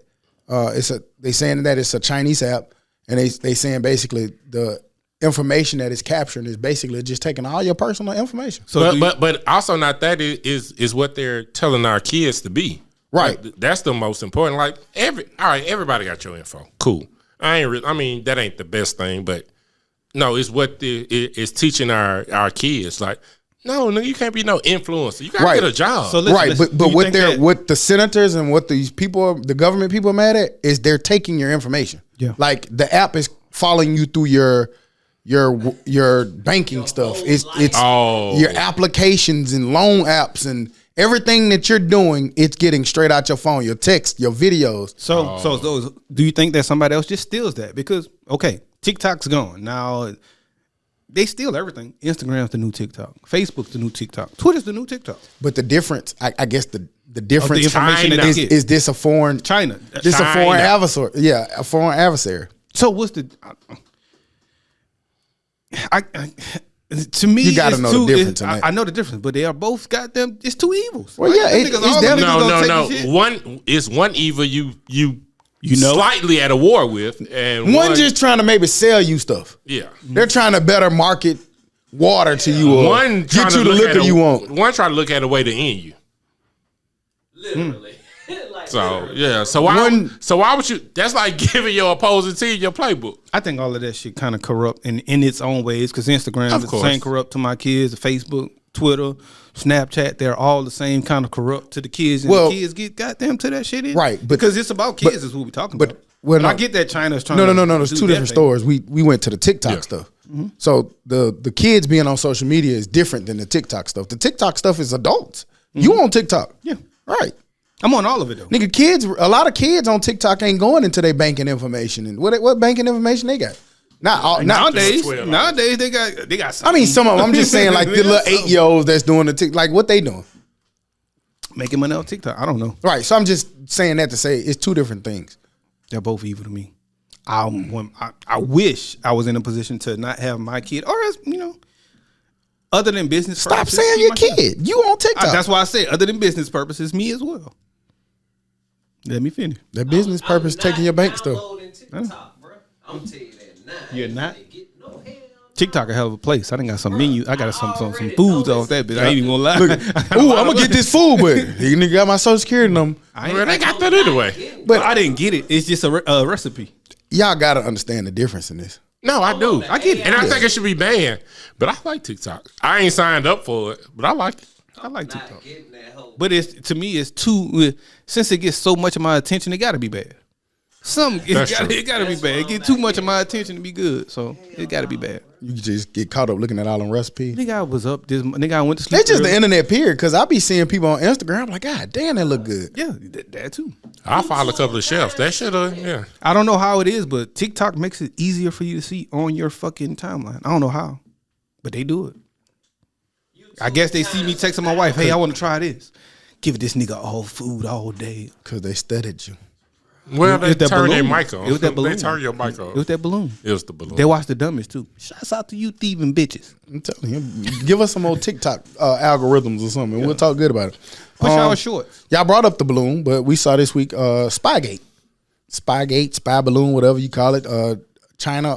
they saying that it's a Chinese app, and they saying basically the information that it's capturing is basically just taking all your personal information. So but also not that is what they're telling our kids to be. Right. Like, that's the most important. Like everybody got your info. Cool. I mean, that ain't the best thing, but no, it's what it's teaching our kids. Like, no, you can't be no influencer. You gotta Right. get a job. So listen, But do you think what the senators and what these people, the government people are mad at is they're taking your information. Yeah. Like the app is following you through your banking stuff. It's your applications and loan apps and everything that you're doing. It's getting straight out your phone, your text, your videos. So do you think that somebody else just steals that? Because okay, TikTok's gone now. They steal everything. Instagram's the new TikTok. Facebook's the new TikTok. Twitter's the new TikTok. But the difference, I guess the difference information that they get. is this a foreign China. This a foreign China. adversary. Yeah, a foreign adversary. So what's the? To me, You gotta it's know the difference in that. I know the difference, but they are both goddamn. It's two evils. Well, yeah, Them it's niggas, all them definitely- niggas gonna take no. your shit. One is one evil you know? slightly at a war with, and One just trying to maybe sell you stuff. yeah. They're trying to better market water to you or One get trying to you the look liquor at you want. One trying to look at a way to end you. Literally. Like, So literally. yeah. So why would you? That's like giving your opposing team your playbook. I think all of that shit kind of corrupt in its own ways because Instagram Of is the course. same corrupt to my kids, Facebook, Twitter, Snapchat. They're all the same kind of corrupt to the kids, and Well, the kids get goddamn to that shit in. Right, but- because it's about kids is what we're talking about. well, But I no. get that China's trying. No. to There's do two their different thing. stores. We went to the TikTok Yeah. stuff. So the kids being on social media is different than the TikTok stuff. The TikTok stuff is adults. You on TikTok? Yeah. Right. I'm on all of it though. Nigga, a lot of kids on TikTok ain't going into their banking information. And what banking information they got? Nowadays, 12 nowadays they got. I Something. mean, some of them. I'm just saying, like the little 8-year-olds that's doing the TikTok. Like, what they doing? making money on TikTok. I don't know. Right. So I'm just saying that to say it's two different things. They're both evil to me. I wish I was in a position to not have my kid, or as other than business. Stop purposes, saying keep your my kid. You on TikTok. That's why I say other than business purposes, me as well. Let me finish. That business I'm purpose not taking your bank stuff. downloading TikTok, bro. I'm telling you that now. You're not? Get no hell. TikTok a hell of a place. I done got some menu. I got some foods off that bitch. I ain't even gonna lie. Ooh, I'm gonna get this food, but you nigga got my social security number. Well, they got that anyway. But I didn't get it. It's just a recipe. Y'all gotta understand the difference in this. No, I do. I get it. And I think it should be banned. But I like TikTok. I ain't signed up for it, but I like it. I like Not TikTok. getting that hoe. But to me, it's too. Since it gets so much of my attention, it got to be bad. That's true. It got to be bad. It get too much of my attention to be good, so it got to be bad. You just get caught up looking at all them recipes. Nigga, I was up. Nigga, I went to sleep. It's just the early. internet period, because I be seeing people on Instagram. I'm like, God damn, that look good. Yeah, that too. I follow a couple of chefs. That should have, yeah. I don't know how it is, but TikTok makes it easier for you to see on your fucking timeline. I don't know how, but they do it. I guess they see me texting my wife, hey, I want to try this. Give this nigga all food all day. Because they studied you. Well, they It was that turned their balloon. mic on. It was that balloon. They turned your mic on. It was that balloon. It was the balloon. They watch the Dummies too. Shouts out to you thieving bitches. I'm telling you, give us some more TikTok algorithms or something. And we'll talk good about it. Push our shorts. Y'all brought up the balloon, but we saw this week Spygate, spy balloon, whatever you call it. China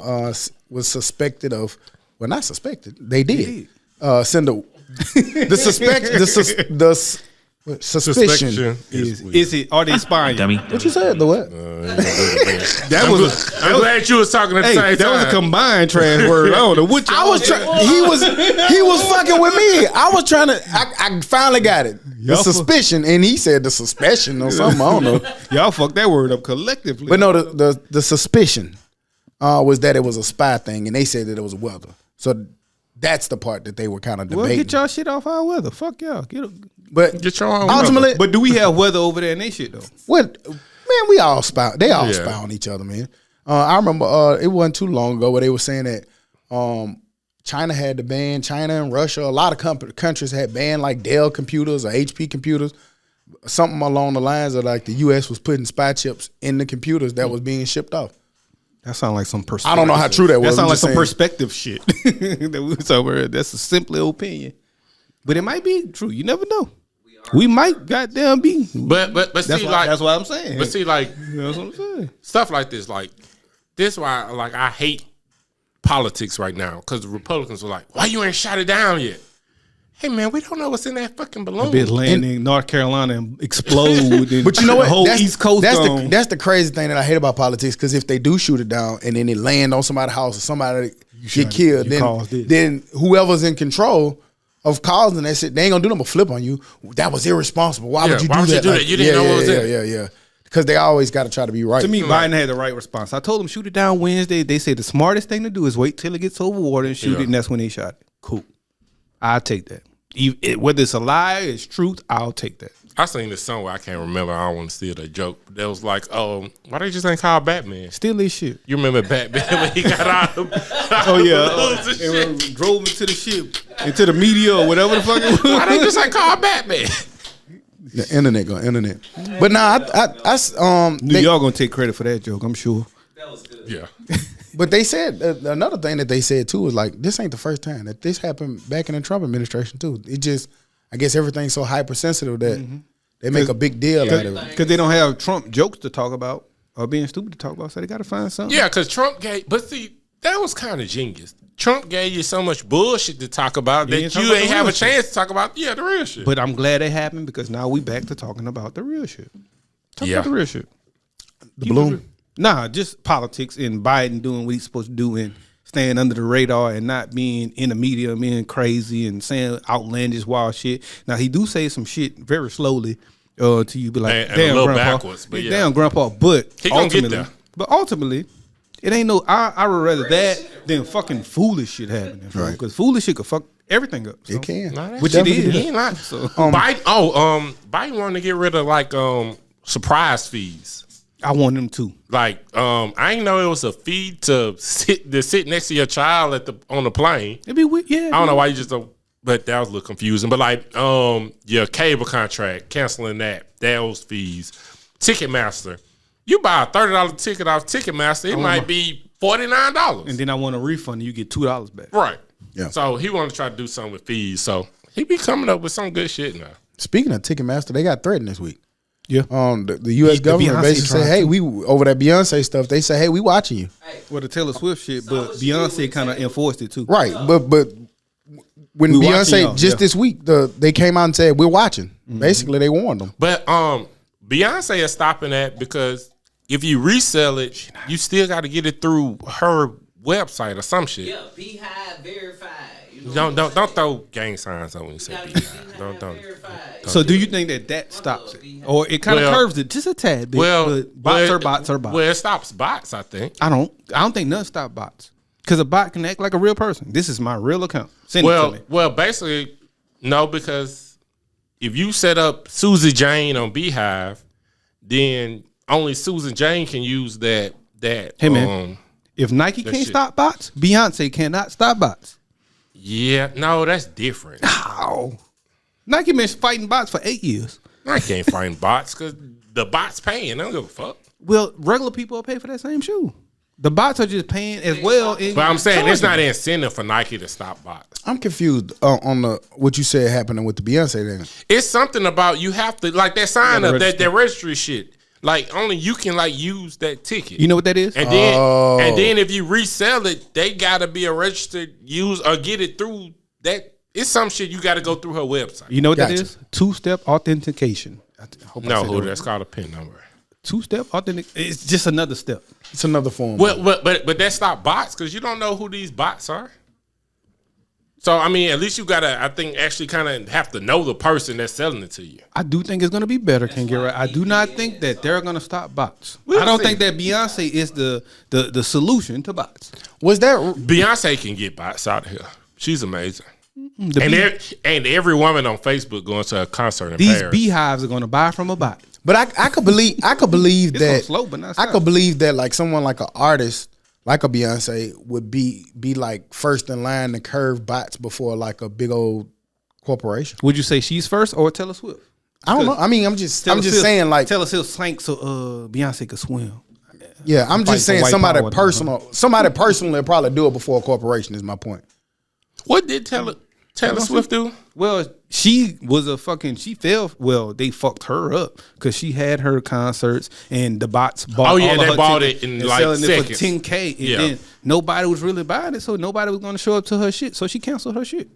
was suspected of, well, not suspected. They did send a suspicion. Is it? Are they spying? Dummy. What you said? The what? I'm glad you was talking at the Hey, same that was a time. combined trash word. I don't know what I was he was fucking with me. I was trying to. I finally got it. The Y'all suspicion, and he said the suspicion or something. I don't know. Y'all fucked that word up collectively. But no, the suspicion was that it was a spy thing, and they said that it was weather. So that's the part that they were kind of debating. Well, get y'all shit off our weather. Fuck y'all. But Get your own ultimately, But do we have weather over there in they shit though? what man, we all spy. They all spy on each other, man. I remember it wasn't too long ago where they were saying that China had to ban, China and Russia, a lot of countries had banned like Dell computers or HP computers, something along the lines of like the U.S. was putting spy chips in the computers that was being shipped off. That sounds like some perspective. I don't know how true that was. That sounds I'm like just some saying. perspective shit. That we was over. That's a simple opinion, but it might be true. You never know. We might goddamn be. But That's see, why, like, that's what I'm saying. but see, like, That's what I'm saying. stuff like this, like, this why, like, I hate politics right now because the Republicans are like, why you ain't shot it down yet? Hey, man, we don't know what's in that fucking balloon. Bit land in North Carolina and explode. And But you know what? The whole East Coast gone. that's the crazy thing that I hate about politics. Because if they do shoot it down and then it land on somebody's house or somebody get killed, then whoever's in control of causing that shit, they ain't gonna do nothing but flip on you. That was irresponsible. Why would you do that? You didn't know what was in it. Yeah. Because they always got to try to be right. To me, Biden had the right response. I told him shoot it down Wednesday. They said the smartest thing to do is wait till it gets over water and shoot it, and that's when they shot it. Cool. I'll take that. Whether it's a lie, it's truth, I'll take that. I seen this somewhere, I can't remember. I don't want to steal that joke. That was like, why they just ain't call Batman? Still this shit. You remember Batman when he got out of Oh yeah, and drove into the ship, into the media or whatever the fuck it was. Why they just ain't call Batman? The internet. But nah, New York gonna take credit for that joke, I'm sure. That was good. Yeah. But they said another thing that they said too was like this ain't the first time that this happened back in the Trump administration too. It just I guess everything's so hypersensitive that they make a big deal out of it. Because they don't have Trump jokes to talk about or being stupid to talk about, so they got to find something. Yeah, because Trump but see, that was kind of genius. Trump gave you so much bullshit to talk about that you ain't have a chance to talk about, the real shit. But I'm glad it happened because now we back to talking about the real shit. Talk about the real shit. The balloon. Nah, just politics and Biden doing what he's supposed to do and staying under the radar and not being in the media, being crazy and saying outlandish wild shit. Now he do say some shit very slowly to you, be like, and damn, a little grandpa, backwards, but yeah. damn, grandpa. But He gonna get ultimately, there. but ultimately, it ain't no. I would rather that than fucking foolish shit happening, right? Because foolish shit could fuck everything up. So. It can, Which it is. He ain't lying. So, Biden wanted to get rid of like surprise fees. I want them to. Like, I didn't know it was a fee to sit next to your child on the plane. It'd be weird. Yeah. I don't know why you just don't. But that was a little confusing. But like, your cable contract, canceling those fees. Ticketmaster, you buy a $30 ticket off Ticketmaster, it might be $49. And then I want a refund, and you get $2 back. Right. Yeah. So he wanted to try to do something with fees. So he be coming up with some good shit now. Speaking of Ticketmaster, they got threatened this week. Yeah. The U.S. government Beyonce basically said, "Hey, we over that Beyonce stuff." They say, "Hey, we watching you." Well, the Taylor Swift shit, but Beyonce kind of enforced it too. Right, but when We watching Beyonce y'all, just yeah. this week, they came out and said, "We're watching." Basically, they warned them. But Beyonce is stopping that because if you resell it, you still got to get it through her website or some shit. Yeah, Beehive verified. You know Don't throw gang signs on when you say Beehive. Don't. verified. So, do you think that stops it, or it kind of curves it just a tad bit? But bots are bots. Well, it stops bots, I think. I don't think nothing stop bots because a bot can act like a real person. This is my real account. Send it to me. Well, basically, no, because if you set up Susie Jane on Beehive, then only Susan Jane can use that. Hey man, if Nike can't stop bots, Beyonce cannot stop bots. Yeah, no, that's different. How? Nike been fighting bots for 8 years. I can't find bots because the bots paying. I don't give a fuck. Well, regular people will pay for that same shoe. The bots are just paying as well. But I'm saying it's not an incentive for Nike to stop bots. I'm confused on what you said happening with the Beyonce thing. It's something about you have to like that sign up that registry shit. Like only you can like use that ticket. You know what that is? And then if you resell it, they gotta be a registered use or get it through that. It's some shit you gotta go through her website. You know what that is? Two-step authentication. No, that's called a PIN number. Two-step authentication. It's just another step. It's another form. Well, but that stop bots because you don't know who these bots are. So I mean, at least you gotta, I think, actually kind of have to know the person that's selling it to you. I do think it's gonna be better. Can get right. I do not think that they're gonna stop bots. I don't think that Beyonce is the solution to bots. Was that Beyonce can get bots out of here. She's amazing. And every woman on Facebook going to a concert in these Paris. beehives are gonna buy from a bot. But I could believe It's that slow, but not I stop. could believe that like someone like an artist like a Beyonce would be like first in line to curve bots before like a big old corporation. Would you say she's first or Taylor Swift? I don't know. I mean, I'm just Swift, saying like Taylor Swift sank so Beyonce could swim. yeah. I'm just saying white somebody power. personally will probably do it before a corporation. Is my point. What did Taylor Swift do? Well, she was she fell. Well, they fucked her up because she had her concerts and the bots bought. Oh, yeah, all of they her bought tickets it in, and like, selling seconds. it for $10K. And Yeah. then nobody was really buying it, so nobody was going to show up to her shit. So she canceled her shit.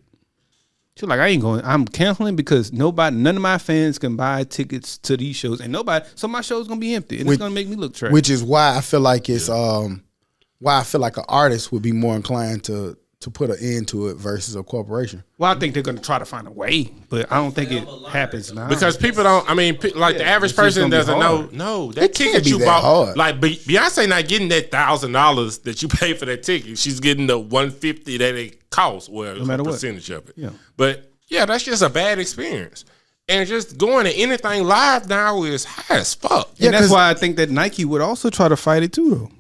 She was like, I ain't going. I'm canceling because none of my fans can buy tickets to these shows, and so my show's gonna be empty, and it's gonna make me look trash. Which is why I feel like it's why I feel like an artist would be more inclined to put an end to it versus a corporation. Well, I think they're gonna try to find a way, but I don't think it happens now. Because people don't. I mean, like the average it's just person gonna be doesn't know. hard. No, that It can't ticket be you that bought, hard. like Beyonce, not getting that $1,000 that you pay for that ticket. She's getting the $150 that it costs. Well, no matter a what. percentage of it. Yeah. But yeah, that's just a bad experience. And just going to anything live now is high as fuck. Yeah, and that's 'cause- why I think that Nike would also try to fight it too, though.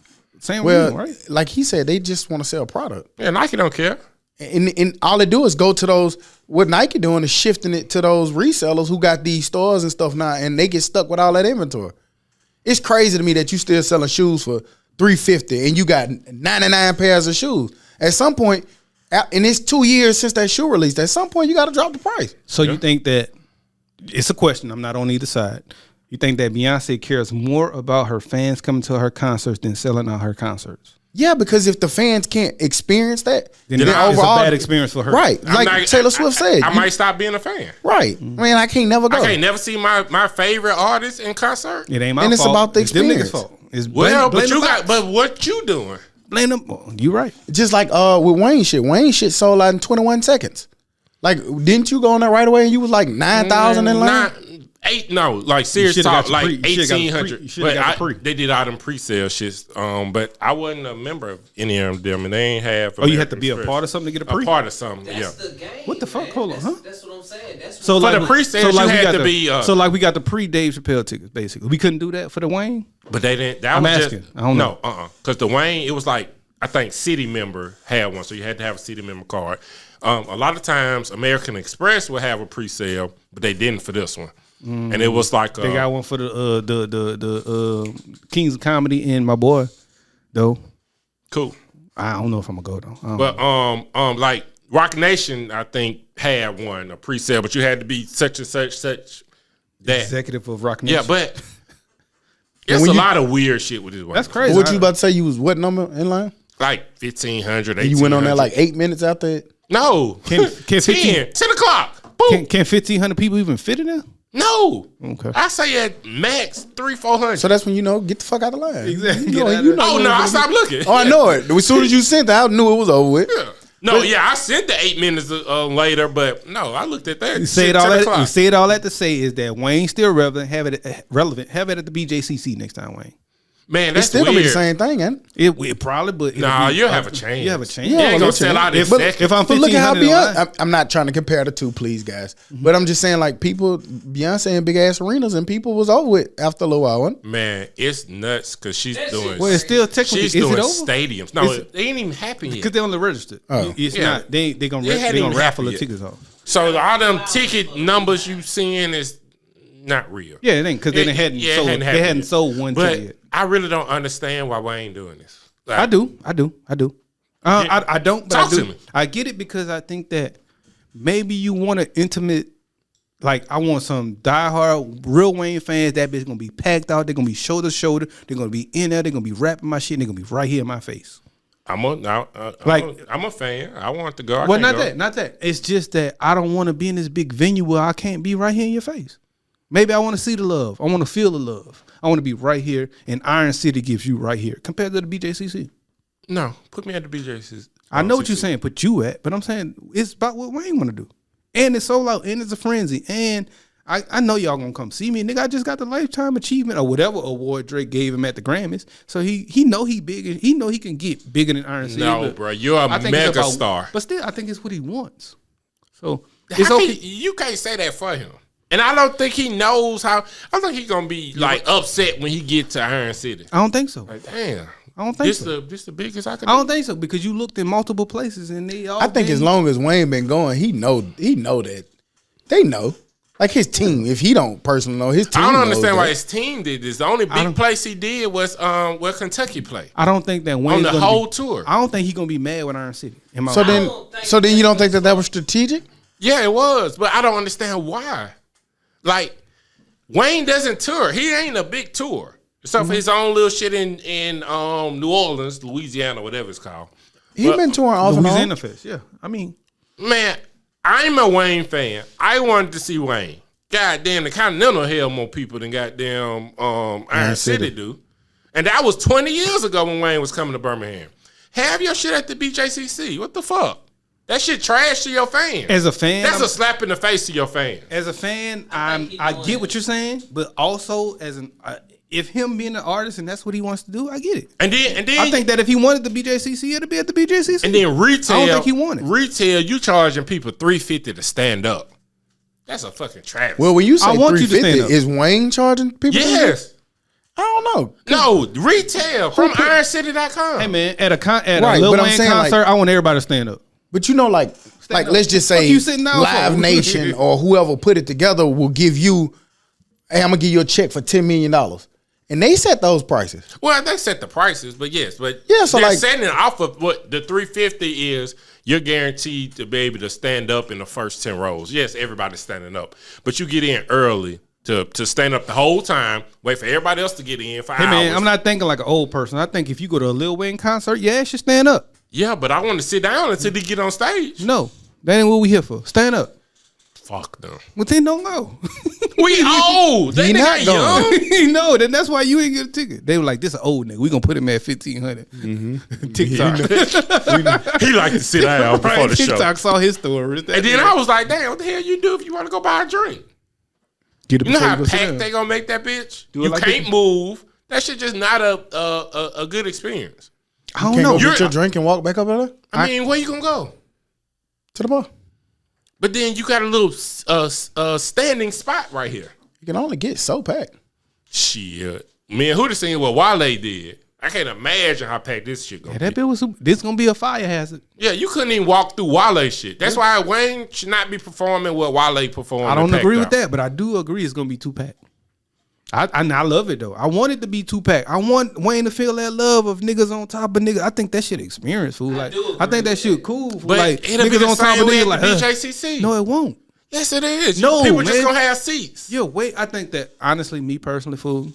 Same Well, way, right? like he said, they just want to sell product. Yeah, Nike don't care. And all they do is go to those. What Nike doing is shifting it to those resellers who got these stores and stuff now, and they get stuck with all that inventory. It's crazy to me that you still selling shoes for $350 and you got 99 pairs of shoes. At some point, and it's 2 years since that shoe released. At some point, you got to drop the price. So you think that it's a question? I'm not on either side. You think that Beyonce cares more about her fans coming to her concerts than selling out her concerts? Yeah, because if the fans can't experience that, Then it's a bad experience for her. Right, like Taylor Swift said. I might stop being a fan. Right. Man, I can't never go. I can't never see my favorite artist in concert. It ain't my And fault. it's about the It's them niggas' experience. fault. It's Well, blame but you the got, bots. but what you doing? Blame them. Oh, you right. Just like with Wayne shit. Wayne shit sold out in 21 seconds. Like, didn't you go on there right away and you was like 9,000 in line? Not eight. No, like serious should've talk, got your like pre- you should've got the pre- 1,800. you should've But got the pre. they did all them pre-sale shits. But I wasn't a member of any of them, and they ain't have. Oh, you had to be a part of something to get a pre? A part of something. That's yeah. the game. What the fuck? man. Hold on, That's- huh? That's what I'm saying. That's So what For the pre-sales, you we had got to the, be, so like we got the pre-Dave Chappelle tickets, basically. We couldn't do that for the Wayne. But they didn't. That I'm was asking. just I don't know. no. Because the Wayne, it was like I think City member had one, so you had to have a City member card. A lot of times, American Express would have a pre-sale, but they didn't for this one. And it was like They got one for the Kings of Comedy and my boy, though. cool. I don't know if I'm gonna go though. I don't know. But like Rock Nation, I think had one a pre-sale, but you had to be such and such that. Executive of Rock Nation. Yeah, but it's a lot of weird shit with this one. That's crazy. What you about to say? You was what number in line? Like 1,500. And you went on there 1,800. like 8 minutes after it? no. Can 10 o'clock. Boom. Can 1,500 people even fit in there? No. Okay. I say at max 300-400. So that's when you know, get the fuck out of the line. Exactly. You know, Get out you of know Oh when no, it's I gonna stopped looking. be- Oh, I know it. As soon as you sent it, I knew it was over with. Yeah. No, yeah, I sent the 8 minutes later, but no, I looked at that. You say shit, it all 10 that. o'clock. You say it all that to say is that Wayne's still relevant. Have it at the BJCC next time, Wayne. Man, It's that's still weird. gonna be the same thing, ain't it? It probably, but Nah, you'll have a chance. You have a chance. You Yeah, ain't well, gonna listen, sell out in but seconds. If I'm But look at how 1,500 in line- Beyonce. I'm not trying to compare the two, please, guys. But I'm just saying, like, people, Beyonce in big ass arenas, and people was over with after a little while. Wasn't it? Man, it's nuts because she's That doing. shit Well, it's still technically. she's Is doing it over? stadiums. No, It's- it ain't even happened yet. Because they only registered. Oh. It's Yeah. not. They gonna It hadn't even raffle the happened yet. tickets off. So all them ticket numbers you seeing is not real. Yeah, it ain't because they It- hadn't yeah, it sold. hadn't They happened hadn't yet. sold one But ticket yet. I really don't understand why Wayne doing this. Like, I do. I don't, but Talk I do. to me. I get it because I think that maybe you want an intimate, like I want some diehard real Wayne fans. That bitch gonna be packed out. They're gonna be shoulder to shoulder. They're gonna be in there. They're gonna be rapping my shit. And they're gonna be right here in my face. I'm a fan. I want to go. I Well, can't go. not that. It's just that I don't want to be in this big venue where I can't be right here in your face. Maybe I want to see the love. I want to feel the love. I want to be right here, and Iron City gives you right here compared to the BJCC. No, put me at the BJCs. I know what you're saying. Put you at, but I'm saying it's about what Wayne want to do, and it's sold out, and it's a frenzy, and I know y'all gonna come see me, nigga. I just got the Lifetime Achievement or whatever award Drake gave him at the Grammys, so he know he big, and he know he can get bigger than Iron City. No, bro, you're a mega star. But still, I think it's what he wants. So it's okay. You can't say that for him. And I don't think he knows how. I think he's gonna be like upset when he get to Iron City. I don't think so. Like, damn. I don't think so. This the biggest I can. I don't think so because you looked in multiple places and they all. I think as long as Wayne been going, he know that they know. Like his team, if he don't personally know, his team. I don't knows understand that. why his team did this. The only big place he did was where Kentucky played. I don't think that Wayne's on the whole tour. I don't think he's gonna be mad with Iron City. So then you don't think that was strategic? Yeah, it was, but I don't understand why. Like Wayne doesn't tour. He ain't a big tour. Except for his own little shit in New Orleans, Louisiana, whatever it's called. He been touring off and on. Louisiana Fest, yeah. I mean, man, I'm a Wayne fan. I wanted to see Wayne. Goddamn, the Continental held more people than goddamn Iron City do. And that was 20 years ago when Wayne was coming to Birmingham. Have your shit at the BJCC. What the fuck? That shit trash to your fans. As a fan, that's a slap in the face to your fans. As a fan, I get what you're saying, but also as an if him being an artist and that's what he wants to do, I get it. And then I think that if he wanted the BJCC, it'd be at the BJCC. And then retail, I don't think he wanted. Retail, you charging people $350 to stand up. That's a fucking travesty. Well, when you say $350, is Wayne charging people? Yes. I don't know. No, retail from IronCity.com. Hey man, at a Lil Wayne concert, I want everybody to stand up. But you know, like let's just say Live Nation or whoever put it together will give you, hey, I'm gonna give you a check for $10 million. And they set those prices. Well, they set the prices, but so they're setting it off of what the $350 is. You're guaranteed to be able to stand up in the first 10 rows. Yes, everybody's standing up, but you get in early to stand up the whole time. Wait for everybody else to get in for hours. Man, I'm not thinking like an old person. I think if you go to a Lil Wayne concert, yeah, you should stand up. Yeah, but I want to sit down until they get on stage. No, that ain't what we here for. Stand up. Fuck them. Well, then don't go. We old. They not young. No, then that's why you ain't get a ticket. They were like, this an old nigga. We gonna put him at 1,500. Mm-hmm. TikTok. He like to sit down before the show. TikTok saw his story. And then I was like, damn, what the hell you do if you want to go buy a drink? You know how packed they gonna make that bitch? You like can't move. That shit just not a good experience. I don't know. Go get your drink and walk back up there? I mean, where you gonna go? To the bar. But then you got a little standing spot right here. You can only get so packed. Shit. Man, who'd have seen what Wale did? I can't imagine how packed this shit gonna be. That bit was this gonna be a fire hazard. Yeah, you couldn't even walk through Wale shit. That's why Wayne should not be performing what Wale performed. I don't agree with that, but I do agree it's gonna be too packed. I love it though. I want it to be 2-pack. I want Wayne to feel that love of niggas on top of niggas. I think that shit experience, fool. Like I think that shit cool. Fool. But like it'll be the on same top of way niggas at like BJCC. No, it won't. Yes, it is. No, people man. just gonna have seats. Yo, wait. I think that honestly, me personally, fool.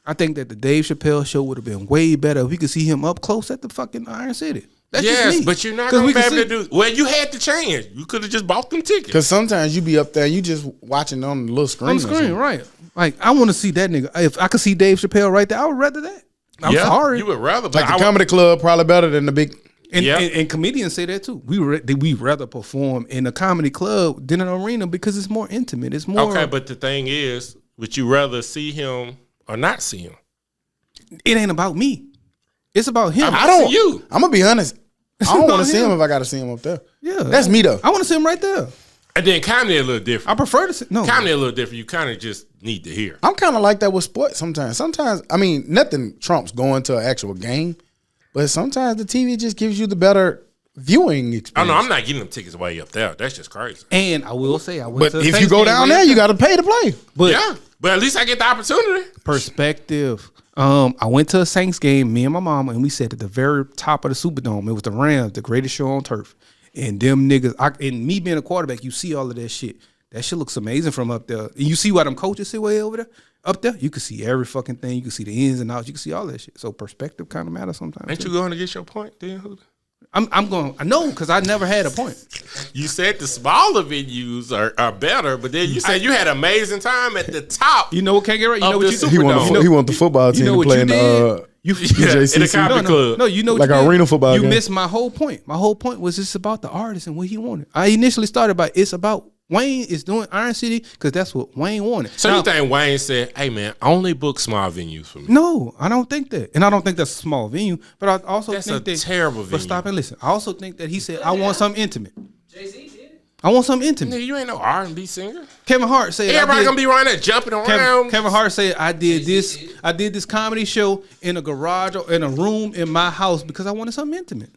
I think that the Dave Chappelle show would have been way better if we could see him up close at the fucking Iron City. That's just me. But you're not gonna be able to do. Well, you had the chance. You could have just bought them tickets. Because sometimes you be up there, you just watching on the little screen. On the screen, right? Like I want to see that nigga. If I could see Dave Chappelle right there, I would rather that. I'm sorry. You would rather. Like the comedy club, probably better than the big. And comedians say that too. We rather perform in a comedy club than an arena because it's more intimate. It's more okay. But the thing is, would you rather see him or not see him? It ain't about me. It's about him. I don't. You. I'm gonna be honest. I don't want to see him if I got to see him up there. Yeah, that's me though. I want to see him right there. And then comedy a little different. I prefer to see comedy a little different. You kind of just need to hear. I'm kind of like that with sports sometimes. Sometimes, I mean, nothing trumps going to an actual game, but sometimes the TV just gives you the better viewing experience. Oh no, I'm not getting them tickets way up there. That's just crazy. And I will say, but if you go down there, you got to pay to play. But yeah, but at least I get the opportunity. Perspective. I went to a Saints game, me and my mama, and we sat at the very top of the Superdome. It was the Rams, the greatest show on turf. And them niggas, and me being a quarterback, you see all of that shit. That shit looks amazing from up there. And you see why them coaches sit way over there? Up there, you can see every fucking thing. You can see the ins and outs. You can see all that shit. So perspective kind of matters sometimes. Ain't you going to get your point then, Huda? I'm going. I know because I never had a point. You said the smaller venues are better, but then you said you had an amazing time at the top. You know what can't get right. You know what you He want the football team to play in the You in the comedy club. No, you know Like what an you did? arena football You game. missed my whole point. My whole point was it's about the artist and what he wanted. I initially started by it's about Wayne is doing Iron City because that's what Wayne wanted. So Now, you think Wayne said, "Hey man, only book small venues for me"? No, I don't think that, and I don't think that's a small venue. But I also That's think a that terrible venue. But stop and listen. I also think that he said, "I want something intimate. Jay-Z did it. I want something intimate." Nigga, you ain't no R&B singer. Kevin Hart said, Everybody gonna be running there jumping around. Kevin Hart said, I did this comedy show in a garage or in a room in my house because I wanted something intimate.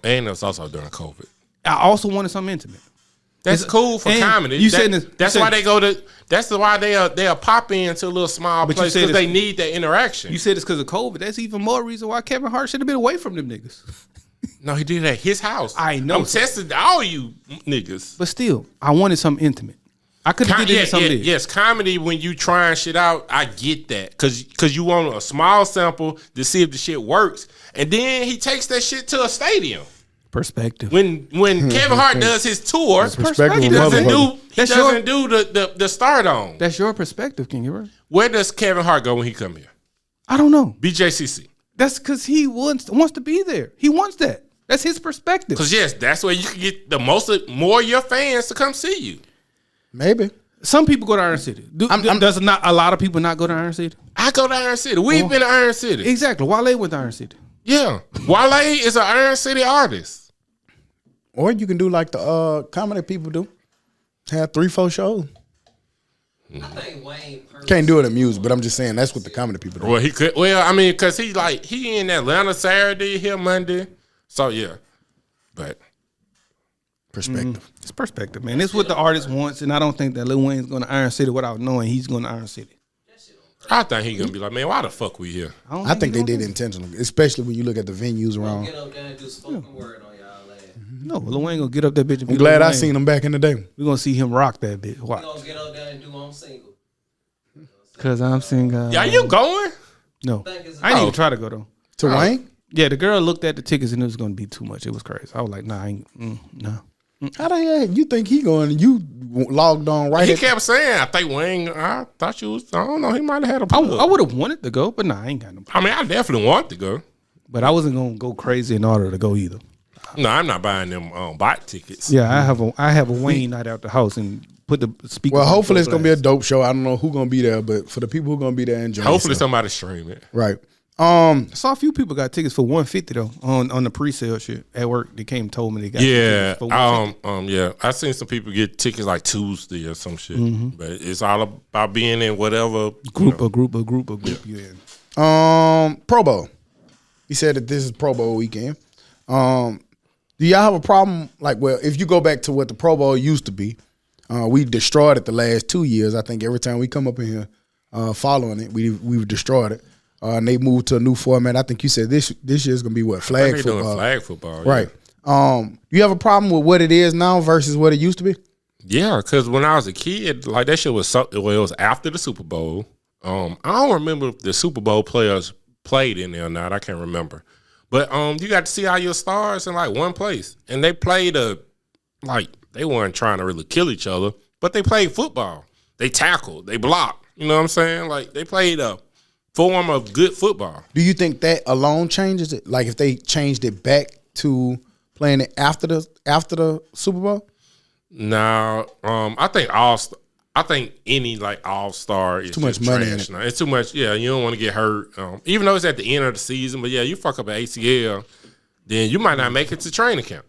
And it's also during COVID. I also wanted something intimate. That's cool for and comedy. you said this- That's you why said- they go to. That's why they'll pop into a little small But you place said because they it's- need that interaction. You said it's because of COVID. That's even more reason why Kevin Hart should have been away from them niggas. No, he did it at his house. I know. I'm testing all you niggas. But still, I wanted something intimate. I could have did it in something. Yes, comedy when you trying shit out, I get that. Cause you want a small sample to see if the shit works. And then he takes that shit to a stadium. Perspective. When Kevin Hart does his tour, Perspective he of doesn't motherfucker. do the start on. That's your perspective, King. You're right. Where does Kevin Hart go when he come here? I don't know. BJCC. That's because he wants to be there. He wants that. That's his perspective. Cause yes, that's where you can get more of your fans to come see you. Maybe. Some people go to Iron City. Does not a lot of people not go to Iron City? I go to Iron City. We've been to Iron City. Exactly. Wale went to Iron City. Yeah. Wale is an Iron City artist. Or you can do like the comedy people do. Have 3-4 shows. I think Wayne Can't do it in music, but I'm just saying that's what the comedy people do. Well, he could. Well, I mean, cause he in Atlanta Saturday, here Monday. So yeah, but Perspective. It's perspective, man. It's what the artist wants, and I don't think that Lil Wayne's going to Iron City without knowing he's going to Iron City. I think he gonna be like, man, why the fuck we here? I think they did it intentionally, especially when you look at the venues around. Get up there and do spoken word on y'all ass. No, Lil Wayne gonna get up that bitch and be I'm glad Lil I Wayne. seen them back in the day. We're gonna see him rock that bitch. We Watch. gonna get up there and do on single. Cause I'm single. Yeah, you going? No, Think it's- I didn't even try to go though. To Wayne? Yeah, the girl looked at the tickets and it was gonna be too much. It was crazy. I was like, nah, I ain't, no. How the hell you think he going? You logged on right He at kept saying, I think Wayne. I thought you was. I don't know. He might have had a I plug. would have wanted to go, but nah, I ain't got no. I mean, I definitely want to go. But I wasn't gonna go crazy in order to go either. No, I'm not buying them bot tickets. Yeah, I have a Wayne night out the house and put the speaker. Well, hopefully it's gonna be a dope show. I don't know who gonna be there, but for the people who gonna be there, enjoy. Hopefully yourself. somebody stream it. Right. I saw a few people got tickets for $150 though on the pre-sale shit at work. They came and told me they got Yeah, tickets for $150. yeah. I seen some people get tickets like Tuesday or some shit. Mm-hmm. But it's all about being in whatever Group you in. Pro Bowl. He said that this is Pro Bowl weekend. Do y'all have a problem? Like, well, if you go back to what the Pro Bowl used to be, we destroyed it the last 2 years. I think every time we come up in here following it, we've destroyed it. And they moved to a new format. I think you said this year's gonna be what, flag they football. doing flag football. Right. Do you have a problem with what it is now versus what it used to be? Yeah, because when I was a kid, like that shit was it was after the Super Bowl. I don't remember if the Super Bowl players played in there or not. I can't remember. But you got to see all your stars in like one place. And they played they weren't trying to really kill each other, but they played football. They tackled, they blocked. You know what I'm saying? Like they played a form of good football. Do you think that alone changes it? Like if they changed it back to playing it after the Super Bowl? Now, I think any like all-star is Too much just money in trash it. now. It's too much. Yeah, you don't want to get hurt. Even though it's at the end of the season, but yeah, you fuck up an ACL, then you might not make it to training camp.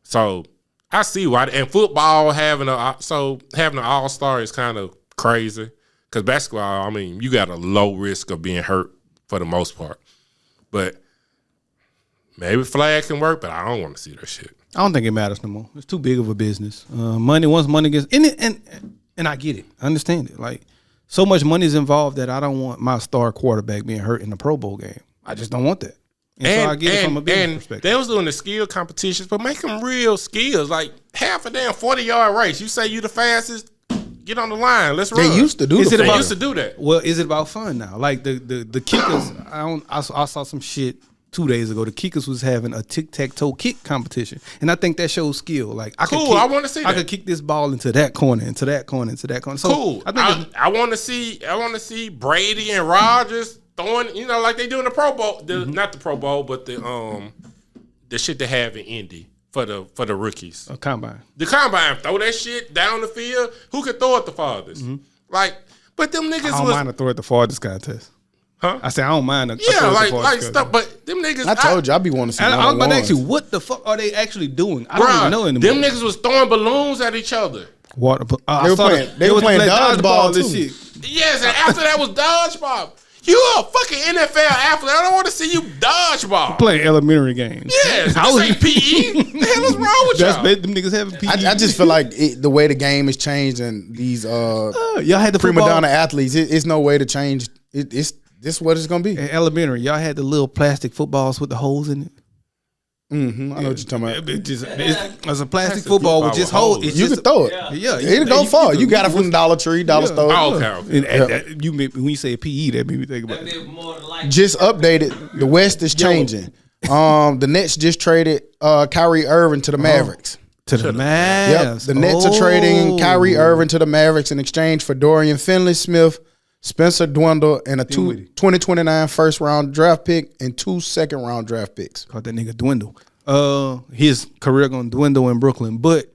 So I see why. And football having an all-star is kind of crazy because basketball, I mean, you got a low risk of being hurt for the most part. But maybe flag can work, but I don't want to see that shit. I don't think it matters no more. It's too big of a business. Once money gets in it, and I get it. I understand it. Like so much money is involved that I don't want my star quarterback being hurt in the Pro Bowl game. I just don't want that. And so I get it from a business perspective. They was doing the skill competitions, but make them real skills. Like half a damn 40-yard race. You say you the fastest, get on the line. Let's run. They used to do Is it They about- used to do that. Well, is it about fun now? Like the kickers, I saw some shit 2 days ago. The kickers was having a tic-tac-toe kick competition, and I think that shows skill. Like I Cool, could kick, I wanna see I that. could kick this ball into that corner, into that corner, into that corner. So Cool. I think I want to see Brady and Rodgers throwing, like they do in the Pro Bowl, not the Pro Bowl, but the shit they have in Indy for the rookies. A combine. The combine, throw that shit down the field. Who can throw it the farthest? Like, but them niggas I don't mind to throw at the farthest contest. Huh? I say I don't mind. Yeah, like stuff. But them niggas. I told you I be wanting to see. I was about to ask you, one-on-ones. what the fuck are they actually doing? I don't even know anymore. Them niggas was throwing balloons at each other. Water. They were playing dodgeball this too. shit. Yes, and after that was dodgeball. You a fucking NFL athlete. I don't want to see you dodgeball. Playing elementary games. Yes, this ain't PE. What the hell is wrong with That's y'all? them niggas having PE. I just feel like the way the game has changed and these y'all had the prima football donna athletes, it's no way to change. It's this what it's gonna be. in elementary. Y'all had the little plastic footballs with the holes in it. I know what you're talking about. It's a plastic football with just football holes. with It's You just can throw it. Yeah, It'll go far. You got it from the Dollar Tree, Dollar Store. Oh, okay. And that, when you say PE, that made me think about it. More than likely. Just updated. The West is changing. The Nets just traded Kyrie Irving to the Mavericks. To the Yep. Mavs. The Nets are trading Kyrie Irving to the Mavericks in exchange for Dorian Finley-Smith, Spencer Dwindle, and a 2029 first-round draft pick and 2 second-round draft picks. Called that nigga dwindle. His career gonna dwindle in Brooklyn, but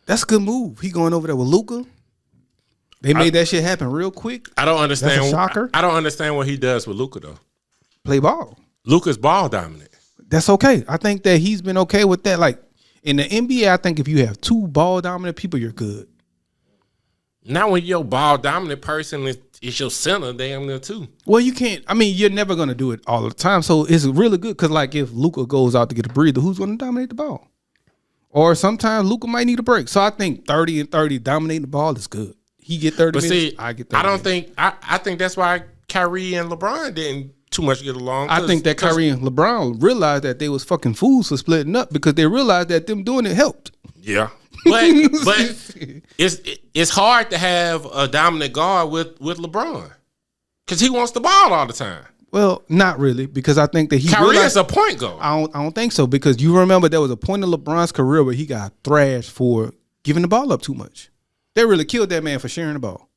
that's a good move. He going over there with Luka. They made that shit happen real quick. I don't understand. That's a shocker. I don't understand what he does with Luka though. Play ball. Luka's ball dominant. That's okay. I think that he's been okay with that. Like in the NBA, I think if you have two ball dominant people, you're good. Not when your ball dominant person is your center damn near too. Well, you can't. I mean, you're never gonna do it all the time. So it's really good because, like, if Luka goes out to get a breather, who's gonna dominate the ball? Or sometimes Luka might need a break. So I think 30 and 30 dominating the ball is good. He get 30 But minutes. see, I get 30 I don't minutes. think. I think that's why Kyrie and LeBron didn't too much get along. I think that Kyrie and LeBron realized that they was fucking fools for splitting up because they realized that them doing it helped. Yeah, but it's hard to have a dominant guard with LeBron because he wants the ball all the time. Well, not really, because I think that he Kyrie realized, is a point guard. I don't think so, because you remember there was a point in LeBron's career where he got thrashed for giving the ball up too much. They really killed that man for sharing the ball.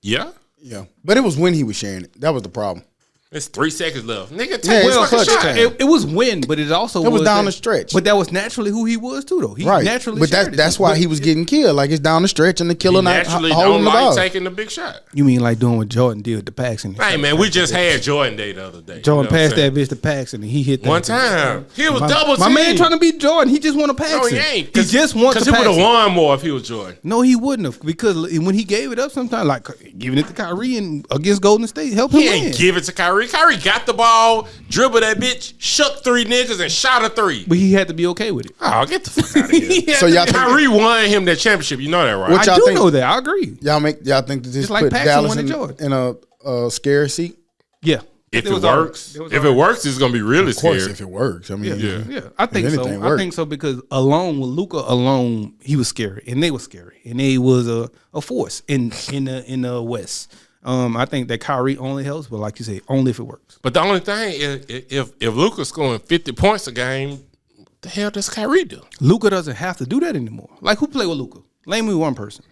Yeah, Yeah. But it was when he was sharing it. That was the problem. it's 3 seconds left. Nigga, take Yeah, this it's fucking clutch shot. time. It was win, but it also It was down that- the stretch. But that was naturally who he was too, though. He Right. naturally But shared it. that's why he was getting killed. Like it's down the stretch and the He killer not naturally holding don't the like ball. taking the big shot. You mean like doing what Jordan did with the Paxson? Hey man, we just had Jordan Day the other day. Jordan You know what passed I'm that bitch to Paxson and he hit that one bitch. time. He was My, double my teamed. man trying to beat Jordan. He just want to Paxson. No, he ain't. He just wants because to he would have Paxson. won more if he was Jordan. No, he wouldn't have, because when he gave it up, sometimes like giving it to Kyrie and against Golden State helped him He win. ain't give it to Kyrie. Kyrie got the ball, dribbled that bitch, shook 3 niggas, and shot a 3. But he had to be okay with it. Oh, get the fuck out of here. So y'all think, Kyrie won him that championship. You know that, right? What I y'all do think- know that. I agree. y'all think that this Just like put Paxson Dallas won to Jordan. in a scary seat? Yeah. if There it was works, already- if it works, it's gonna be really Of course, scary. if it works. I mean, Yeah, yeah. I think If so. anything I worked. think so because alone with Luka alone, he was scary and they were scary and they was a force in the West. I think that Kyrie only helps, but like you say, only if it works. But the only thing is, if Luka's scoring 50 points a game, what the hell does Kyrie do? Luka doesn't have to do that anymore. Like who play with Luka? Name me one person.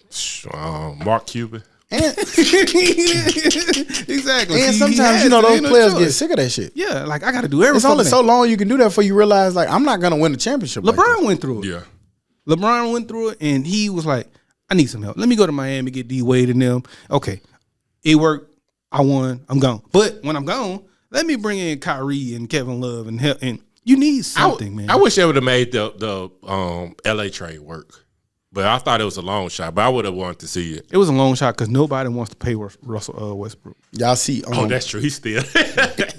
Mark Cuban. and, Exactly. and He sometimes has you know to, those ain't no players get choice. sick of that shit. Yeah, like I got to do everything. It's only so long you can do that before you realize like I'm not gonna win the championship. like LeBron this. went through it. Yeah. LeBron went through it, and he was like, "I need some help. Let me go to Miami, get D Wade and them. Okay, it worked. I won. I'm gone. But when I'm gone, let me bring in Kyrie and Kevin Love and help. And you need something, man. I wish they would have made the LA trade work. But I thought it was a long shot. But I would have wanted to see it. It was a long shot because nobody wants to pay Russell Westbrook. Y'all see. Oh, that's true. He's still.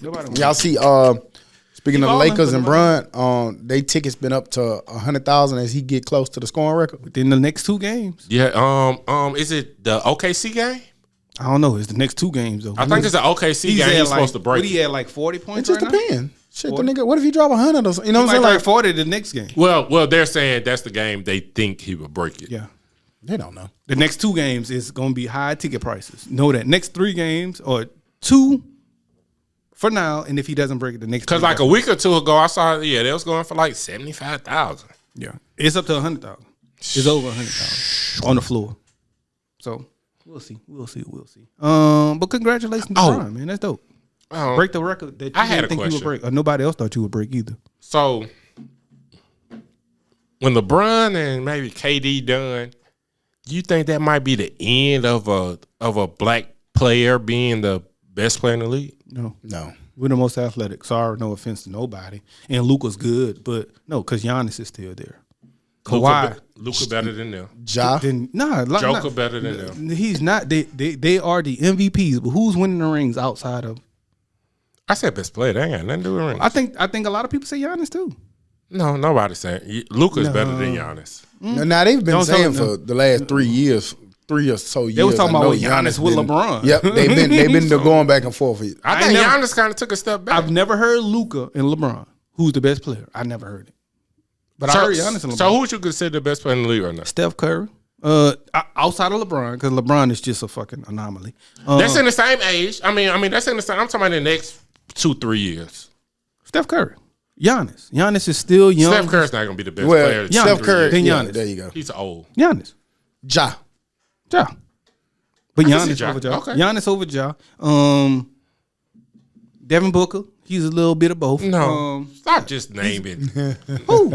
Nobody wants Y'all see. Speaking of the balling, Lakers but and Bron, they tickets been up to 100,000 as he get close to the scoring record. within the next 2 games. Yeah. Is it the OKC game? I don't know. It's the next 2 games though. I think it's the OKC game. He's supposed to break. What he had like 40 It points just right now? depends. Shit, the 40? nigga. What if you drop 100 or something? You know He what I'm might saying? like 40 the next game. Well, they're saying that's the game they think he will break it. Yeah. They don't know. The next 2 games is going to be high ticket prices. Know that. Next 3 games or 2 for now, and if he doesn't break it, the next. Because 3 like a week or 2 ago, I saw they was going for like 75,000. yeah, it's up to 100,000. It's over 100,000 on the floor. So we'll see. But congratulations to Bron, man. That's dope. Break the record that you I had didn't a think you would question. break. Or nobody else thought you would break either. So when LeBron and maybe KD done, you think that might be the end of a black player being the best player in the league? No. No. We're the most athletic. Sorry, no offense to nobody. And Luka's good, but no, because Giannis is still there. Kawhi. Luka better than them. Ja. Joker better than them. He's not. They are the MVPs, but who's winning the rings outside of? I said best player. They ain't got nothing to do with rings. I think a lot of people say Giannis too. No, nobody's saying Luka's better than Giannis. Now they've been Don't saying tell for the last 3 years, 3 or so years. They was talking I about know Giannis with been- LeBron. Yep, they've been going back and forth. I think Giannis kind of took a step back. I've never heard Luka and LeBron. Who's the best player? I never heard it. But I heard Giannis and LeBron. So who would you consider the best player in the league right now? Steph Curry. Outside of LeBron, because LeBron is just a fucking anomaly. That's in the same age. I mean, that's in the same. I'm talking about the next 2-3 years. Steph Curry. Giannis. Giannis is still young. Steph Curry's not going to be the best Well, player. Steph Curry. Then Yeah, Giannis. there you go. He's old. Giannis. Ja. Ja. But I can see Giannis Ja. over Ja. Okay. Giannis over Ja. Devin Booker. He's a little bit of both. No, stop just naming. Who?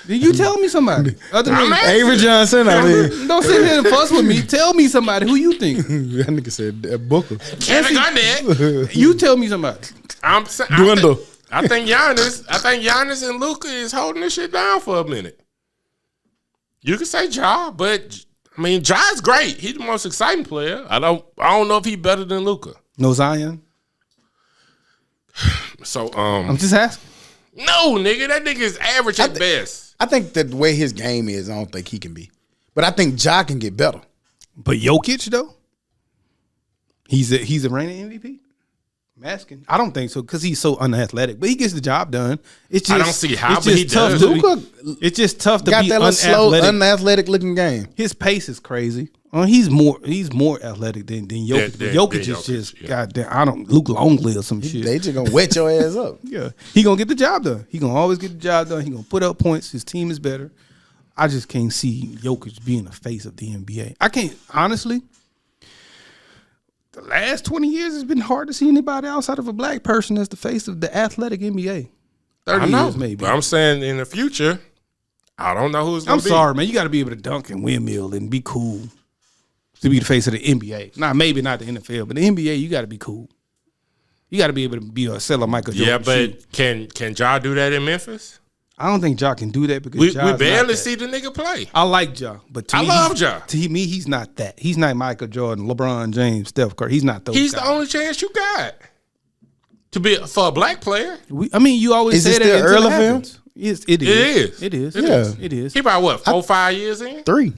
Did you tell me somebody? Other than Avery Johnson. I mean, don't sit here and fuss with me. Tell me somebody who you think. that nigga said Booker. Kevin Garnett. You tell me somebody. I'm saying. Dwindle. I think Giannis and Luka is holding this shit down for a minute. You can say Ja, but I mean Ja's great. He's the most exciting player. I don't know if he's better than Luka. No Zion. So I'm just asking. no, nigga, that nigga is average at best. I think that the way his game is, I don't think he can be. But I think Ja can get better. But Jokic though, he's a reigning MVP. I'm asking. I don't think so because he's so unathletic, but he gets the job done. It's just, I don't see how, it's but just he tough does. to be- Luka It's just tough to got be that little slow, unathletic. unathletic looking game. His pace is crazy. He's more athletic than Jokic. Than Jokic is Jokic, just yeah. goddamn. Luke Longley or some shit. They just gonna wet your ass up. Yeah, he gonna get the job done. He gonna always get the job done. He gonna put up points. His team is better. I just can't see Jokic being the face of the NBA. I can't honestly. The last 20 years, it's been hard to see anybody outside of a black person as the face of the athletic NBA. 30 I know, years maybe. but I'm saying in the future, I don't know who's going I'm to be. sorry, man. You got to be able to dunk and windmill and be cool to be the face of the NBA. Maybe not the NFL, but the NBA, you got to be cool. You got to be able to be a seller Michael Jordan. Yeah, but shoe. can Ja do that in Memphis? I don't think Ja can do that because We Ja's not barely that. see the nigga play. I like Ja, but to I me, love Ja. To me, he's not that. He's not Michael Jordan, LeBron James, Steph Curry. He's not those He's guys. the only chance you got to be for a black player. You always Is say it that still until early it for him? happens. Yes, it is. It is. It is. Yeah. It is. He about what 4-5 years in? 3.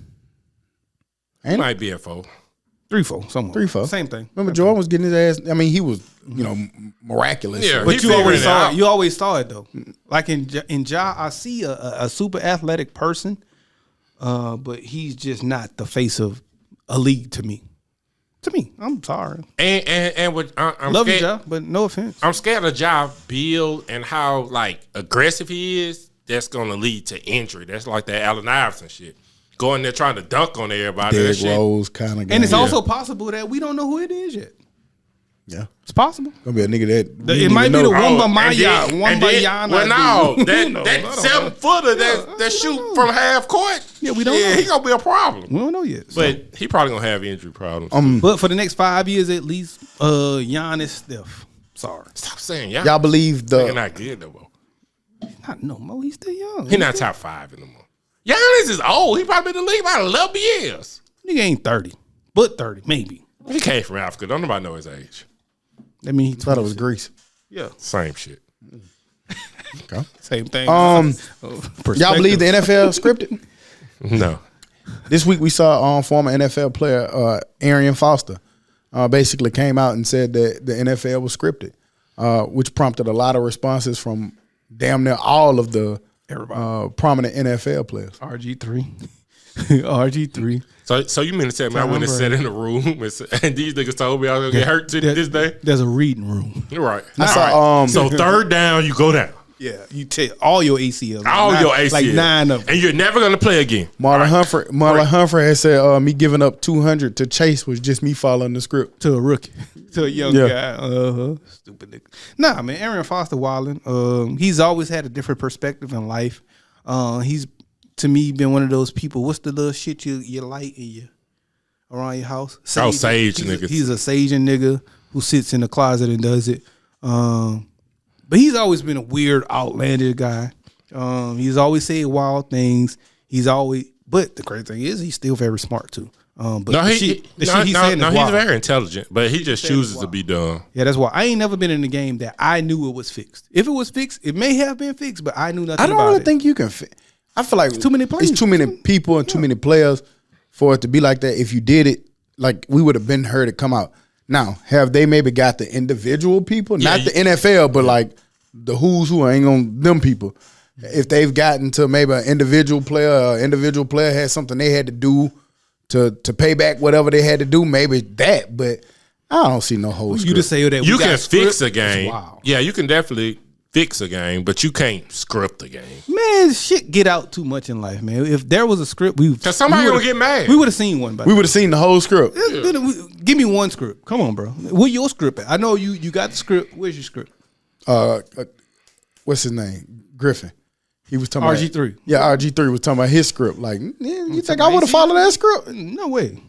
He might be at 4. 3-4, somewhere. 3-4. Same thing. Remember Jordan was getting his ass. I mean, he was miraculous. Yeah, But he you always figuring it saw out. it. You always saw it though. Like in Ja, I see a super athletic person, but he's just not the face of a league to me. To me, I'm sorry. And what I'm Love you, scared, Ja, but no offense. I'm scared of Ja build and how like aggressive he is. That's gonna lead to injury. That's like that Allen Iverson shit. Going there trying to dunk on everybody. That Derrick shit. Rose kind of guy. And it's also possible that we don't know who it is yet. yeah. It's possible. Gonna be a nigga that we It didn't might even be know. the and then- Wembanyama. Well, no, dude. No, I that don't 7-footer Yeah, that I shoot don't know. from half court. Yeah, we don't know. He gonna be a problem. We don't know yet. So. But he probably gonna have injury problems. But for the next 5 years at least, Giannis, Steph. Sorry. Stop saying y'all. Y'all believe Nigga the not good no more. Not no more. He's still young. He not top 5 anymore. Giannis is old. He probably been in the league about 11 years. Nigga ain't 30, but 30 maybe. He came from Africa. Don't nobody know his age. I mean, he thought it was Greece. Yeah, Same shit. Okay. same thing. Y'all believe the NFL scripted? No. This week we saw former NFL player Arian Foster basically came out and said that the NFL was scripted, which prompted a lot of responses from damn near all of the prominent NFL players. RG3. RG3. So you mean to tell me I went and Tom sat in the room and these niggas told me I was gonna get hurt to this day? There's a reading room. You're right. I saw, So third down, you go down. Yeah, you tear all your ACLs. Your ACL. Like 9 of them. And you're never going to play again. Marlon Humphrey has said me giving up 200 to Chase was just me following the script. To a rookie. To a young Yeah. guy. Stupid nigga. Nah, man, Aaron Foster wildin'. He's always had a different perspective in life. He's, to me, been one of those people. What's the little shit you light in you around your house? Sage niggas. He's a saging nigga who sits in the closet and does it. But he's always been a weird, outlandish guy. He's always said wild things. But the crazy thing is, he's still very smart too. But he's very intelligent, but he just chooses to be dumb. Yeah, that's why I ain't never been in a game that I knew it was fixed. If it was fixed, it may have been fixed, but I knew nothing about it. I don't really think you can I feel like too many players. It's too many people and too many players for it to be like that. If you did it, like we would have been heard it come out. Now, have they maybe got the individual people, not the NFL, but like the who's who ain't on them people? If they've gotten to maybe an individual player had something they had to do to pay back whatever they had to do, maybe that. But I don't see no whole script. You just say that you can fix a game. Wow. Yeah, you can definitely fix a game, but you can't script a game. Man, shit get out too much in life, man. If there was a script, because somebody gonna get mad. We would have seen one. We would have seen the whole script. Give me one script. Come on, bro. Where your script at? I know you got the script. Where's your script? What's his name? Griffin. He was talking RG3. about RG3 was talking about his script. Like, you think I would have followed that script? No way.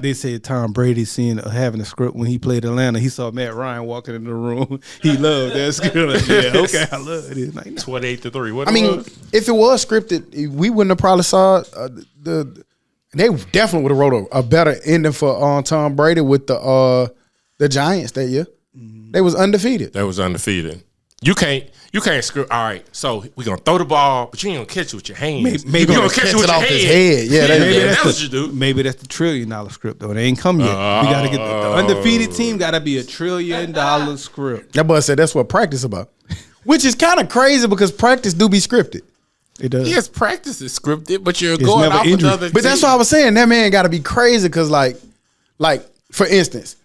They said Tom Brady having a script when he played Atlanta. He saw Matt Ryan walking in the room. He loved that script. Like, yeah, okay, I love it. Like, no. 28-3. I mean, if it was scripted, we wouldn't have probably saw they definitely would have wrote a better ending for Tom Brady with the Giants that year. They was undefeated. You can't script. All right, so we're gonna throw the ball, but you ain't gonna catch it with your hands. Maybe you're gonna catch it with your his head. Yeah, that's what you do. Maybe that's the $1 trillion script though. They ain't come yet. We gotta get the undefeated team. Gotta be $1 trillion script. That boy said that's what practice about, which is kind of crazy because practice do be scripted. It does. Yes, practice is scripted, but you're going off another. But that's what I was saying. That man got to be crazy because, like for instance,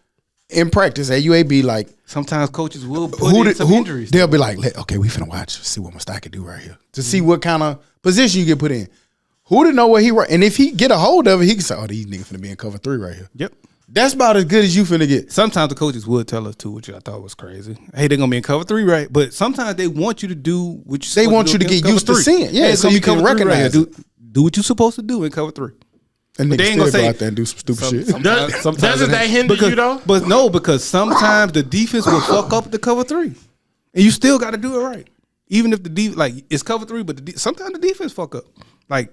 in practice at UAB, like sometimes coaches will put in some injuries. They'll be like, okay, we finna watch, see what Mustafa can do right here to see what kind of position you get put in. Who to know what and if he get a hold of it, he can say, oh, these niggas finna be in cover 3 right here. Yep. That's about as good as you finna get. Sometimes the coaches would tell us too, which I thought was crazy. Hey, they're gonna be in cover 3, right? But sometimes they want you to do what you. They want you to get used to seeing, yeah, so you can recognize it. Do what you're supposed to do in cover 3. And they ain't gonna go out there and do some stupid shit. Sometimes doesn't that hinder you though? But no, because sometimes the defense will fuck up the cover 3, and you still got to do it right. Even if it's cover 3, but sometimes the defense fuck up. Like.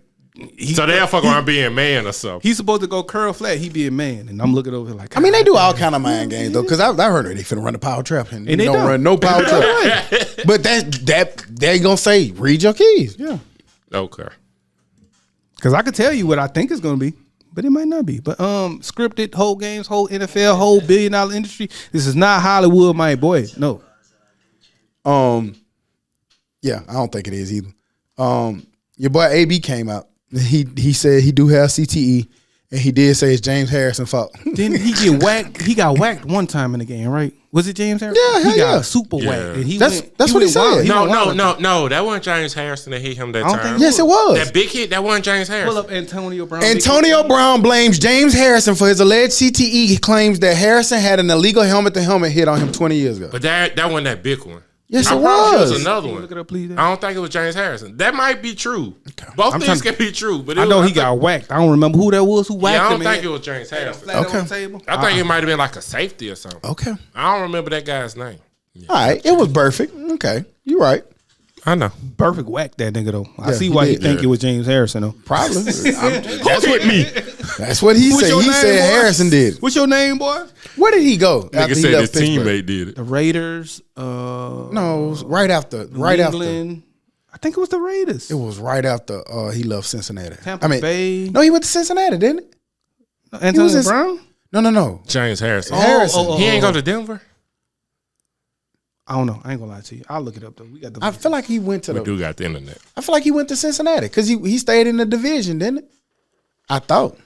So they'll fuck around being man or something. He's supposed to go curl flat. He be a man, and I'm looking over here like. I mean, they do all kind of mind games though, because I heard they finna run the power trap, and they don't run no power trap. But that they gonna say read your keys. Yeah. Okay. Because I could tell you what I think it's gonna be, but it might not be. But scripted whole games, whole NFL, whole $1 billion industry. This is not Hollywood, my boy. No. Yeah, I don't think it is either. Your boy AB came out. He said he do have CTE, and he did say it's James Harrison's fault. Didn't he get whacked? He got whacked one time in the game, right? Was it James Harrison? Yeah, he got super whacked. And that's what he said. No, that wasn't James Harrison that hit him that time. Yes, it was. That big hit, that wasn't James Harrison. Pull up Antonio Brown. Antonio Brown blames James Harrison for his alleged CTE. He claims that Harrison had an illegal helmet-to-helmet hit on him 20 years ago. But that wasn't that big one. Yes, it was another one. Look it up, please. I don't think it was James Harrison. That might be true. Okay. Both things can be true. But I know he got whacked. I don't remember who that was who whacked him. I don't think it was James Harrison. Okay. I think it might have been like a safety or something. Okay. I don't remember that guy's name. Yeah. All right. It was perfect. Okay. You're right. I know. Perfect whacked that nigga though. I see why he think it was James Harrison though. Probably. That's what me. That's what he said. He said Harrison did. What's your name, boy? Where did he go? Nigga said his teammate did it. The Raiders. No, right after. England. I think it was the Raiders. It was right after he left Cincinnati. Tampa Bay. No, he went to Cincinnati, didn't it? Antonio Brown? No. James Harrison. He ain't go to Denver? I don't know. I ain't gonna lie to you. I'll look it up though. We got the. I feel like he went to We do got the internet. I feel like he went to Cincinnati because he stayed in the division, didn't it? I thought.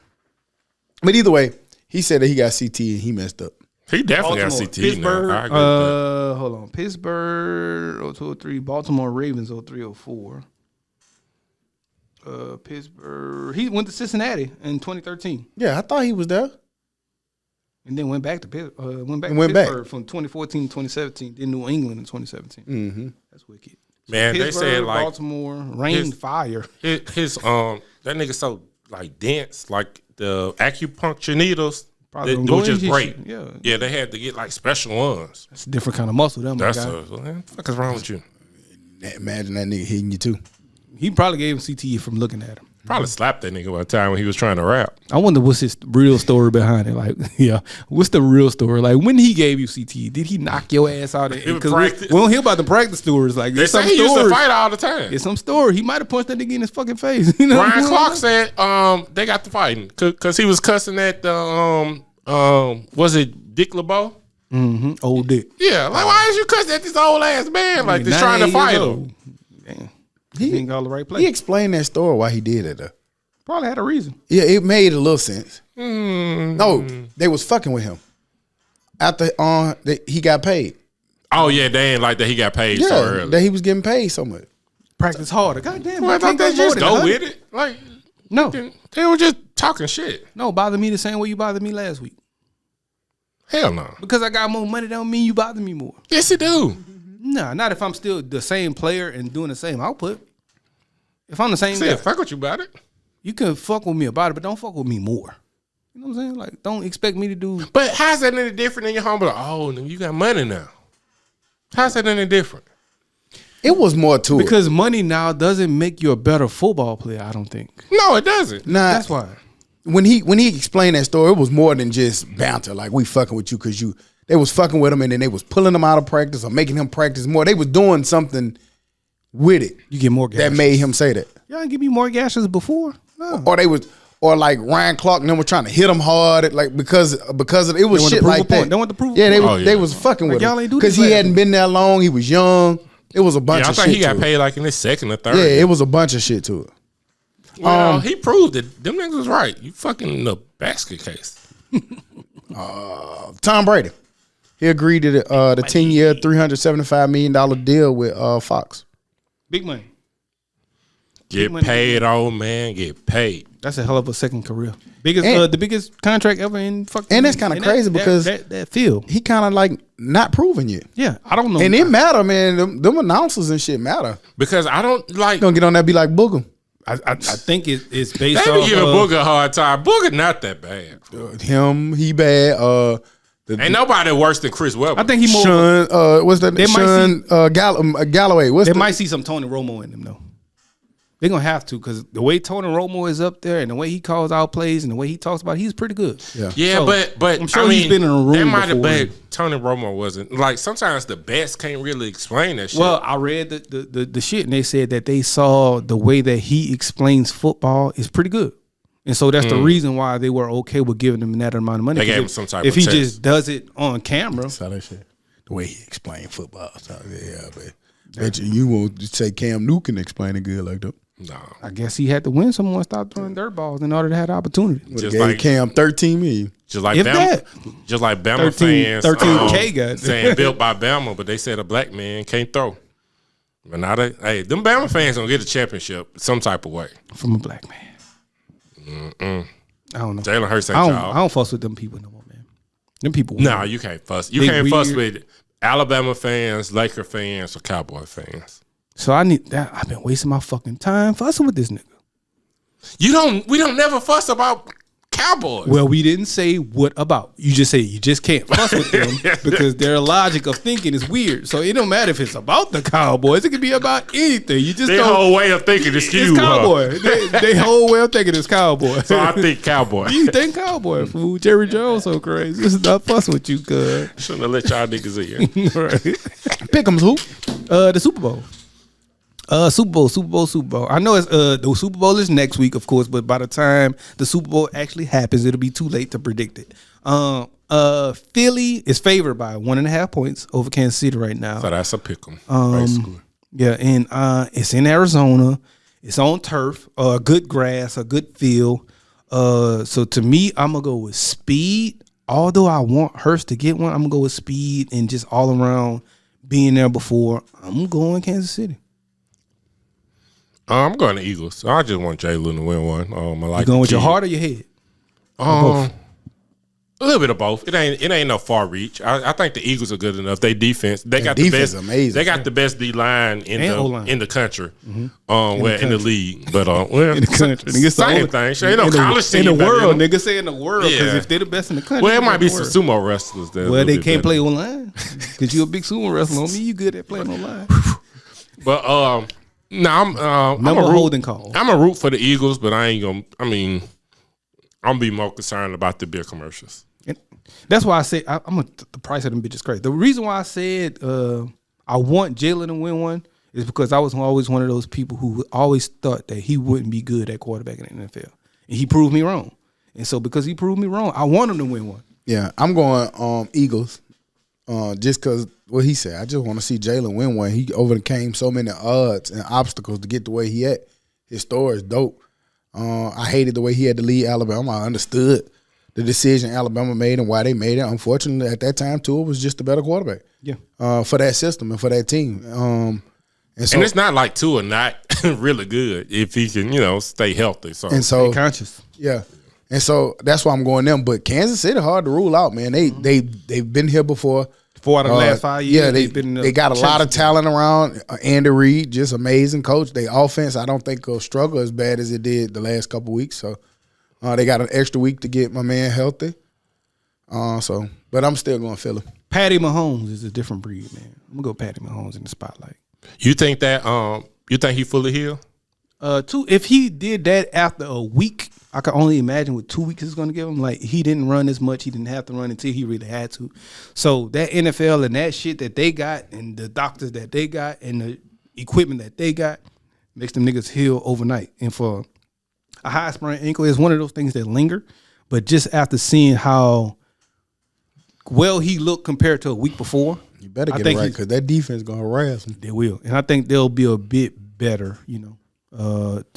But either way, he said that he got CT and he messed up. He definitely got Baltimore, CTE Pittsburgh, now. I agree with that. hold on. Pittsburgh 0203, Baltimore Ravens 0304. Pittsburgh. He went to Cincinnati in 2013. Yeah, I thought he was there. And then went back to Pittsburgh from 2014 to 2017. Then New England in 2017. Mm-hmm. That's wicked. Man, they said like Baltimore rain fire. his that nigga so like dense, like the acupuncture needles. They were just great. Yeah, they had to get like special ones. That's a different kind of muscle. Them That's what the fuck is wrong with you? Imagine that nigga hitting you too. He probably gave him CTE from looking at him. Probably slapped that nigga one time when he was trying to rap. I wonder what's his real story behind it. Like, yeah, what's the real story? Like, when he gave you CTE, did he knock your ass out? Because we don't hear about the practice stories. Like, they say he used to fight all the time. It's some story. He might have punched that nigga in his fucking face. You know Ryan Clark said they got to fighting because he was cussing at the was it Dick LeBeau? Mm-hmm. Old Dick. Yeah, like why is you cussing at this old ass man like this trying to fight him? Damn. He ain't got the right place. He explained that story why he did it though. Probably had a reason. Yeah, it made a little sense. No, they was fucking with him. After he got paid. Oh yeah, they ain't like that. He got paid so early. That he was getting paid so much. Practice harder. Goddamn. Well, I thought they just go with it. Like no, they were just talking shit. No, bother me the same way you bothered me last week. Hell no. Because I got more money, don't mean you bother me more. Yes, it do. Nah, not if I'm still the same player and doing the same output. If I'm the same guy, fuck with you about it. You can fuck with me about it, but don't fuck with me more. You know what I'm saying? Like, don't expect me to do. But how's that any different than your humble? Oh, you got money now. How's that any different? It was more to it. Because money now doesn't make you a better football player, I don't think. No, it doesn't. Nah, that's why. When he explained that story, it was more than just banter. Like, we fucking with you because they was fucking with him and then they was pulling him out of practice or making him practice more. They was doing something with it. You get more gashes. That made him say that. Y'all didn't give me more gashes before? No. Or like Ryan Clark and them were trying to hit him hard, like because of it was shit like that. They want to prove. Yeah, they was fucking with him because he hadn't been that long. He was young. It was a bunch of shit. I think he got paid like in his second or third. Yeah, it was a bunch of shit to it. Well, he proved it. Them niggas was right. You fucking in the basket case. Tom Brady, he agreed to the 10-year, $375 million deal with Fox. Big money. Get paid, old man. Get paid. That's a hell of a second career. The biggest contract ever in fucking. And that's kind of crazy because that field. He kind of like not proving you. Yeah, I don't know. And it matter, man. Them announcers and shit matter. Because I don't like. Gonna get on that be like Booger. I think it's based they on. They be giving Booger a hard time. Booger not that bad. He bad. Ain't nobody worse than Chris Webber. I think he more. Sean, what's that? Sean Galloway. They might see some Tony Romo in them though. They're gonna have to because the way Tony Romo is up there and the way he calls out plays and the way he talks about it, he's pretty good. Yeah, so, but I'm sure he's been in a room. That might have been Tony Romo wasn't like sometimes the best can't really explain that shit. Well, I read the shit and they said that they saw the way that he explains football is pretty good. And so that's the reason why they were okay with giving him that amount of money. They gave him some type if of he test. just does it on camera. Saw that shit. The way he explained football. So, yeah, but bet you won't say Cam Newton can explain it good like that. No. I guess he had to win someone stop throwing dirt balls in order to have the opportunity. Just like Cam 13 million. Just like Bama 13, fans 13K guys saying built by Bama, but they said a black man can't throw. But now them Bama fans gonna get a championship some type of way. From a black man. I don't know. Jalen Hurts ain't I don't fuss with them people no more, man. Them people. No, you can't fuss. You can't fuss with Alabama fans, Laker fans, or Cowboy fans. So I've been wasting my fucking time fussing with this nigga. We don't never fuss about Cowboys. Well, we didn't say what about. You just say you just can't fuss with them because their logic of thinking is weird. So it don't matter if it's about the Cowboys. It could be about anything. You just their whole way of thinking is skewed. Cowboy. They whole way of thinking is Cowboy. So I think Cowboy. You think Cowboy, fool. Jerry Jones so crazy. This is not fussing with you, cuz. Shouldn't have let y'all niggas in. Right. Pick'em's who? The Super Bowl. Super Bowl. I know it's the Super Bowl is next week, of course, but by the time the Super Bowl actually happens, it'll be too late to predict it. Philly is favored by 1.5 points over Kansas City right now. So that's a pick'em. Yeah, and it's in Arizona. It's on turf, good grass, a good field. So to me, I'm gonna go with speed. although I want Hurst to get one, I'm gonna go with speed and just all around being there before. I'm going Kansas City. I'm going to Eagles. I just want Jalen to win one. I like You going with your heart or your head? both. A little bit of both. It ain't no far reach. I think the Eagles are good enough. They defense. They got the best. Amazing. They got the best D line in the country. In the league. But In the country, nigga, it's the same only- thing. Sure, ain't no college team in the better than world, them. nigga. Say in the world because Yeah. if they're the best in the country, Well, it might be they're some the world. sumo wrestlers. That Well, they can't play online because you a big sumo wrestler. On me, you good at playing online. But no, I'm Number a root, holding call. I'm a root for the Eagles, but I ain't gonna. I mean, I'm be more concerned about the beer commercials. And that's why I say the price of them bitches crazy. The reason why I said I want Jalen to win one is because I was always one of those people who always thought that he wouldn't be good at quarterback in the NFL, and he proved me wrong. And so because he proved me wrong, I want him to win one. Yeah, I'm going Eagles. Just because what he said, I just want to see Jalen win one. He overcame so many odds and obstacles to get the way he at. His story is dope. I hated the way he had to lead Alabama. I understood the decision Alabama made and why they made it. Unfortunately, at that time, Tua was just a better quarterback. Yeah, for that system and for that team. And it's not like Tua not really good if he can, stay healthy. So conscious. Yeah. And so that's why I'm going them. But Kansas City hard to rule out, man. They've been here before. 4 out of the last 5 years. Yeah, been they got a lot of talent around. Andy Reid, just amazing coach. Their offense, I don't think will struggle as bad as it did the last couple weeks. So they got an extra week to get my man healthy. But I'm still going Philly. Patty Mahomes is a different breed, man. I'm gonna go Patty Mahomes in the spotlight. you think that he fully healed? If he did that after a week, I can only imagine what 2 weeks is going to give him. Like, he didn't run as much. He didn't have to run until he really had to. So that NFL and that shit that they got and the doctors that they got and the equipment that they got makes them niggas heal overnight. And for a high sprained ankle, it's one of those things that linger. But just after seeing how well he looked compared to a week before, You better get it right because that defense going to harass them. they will. And I think they'll be a bit better,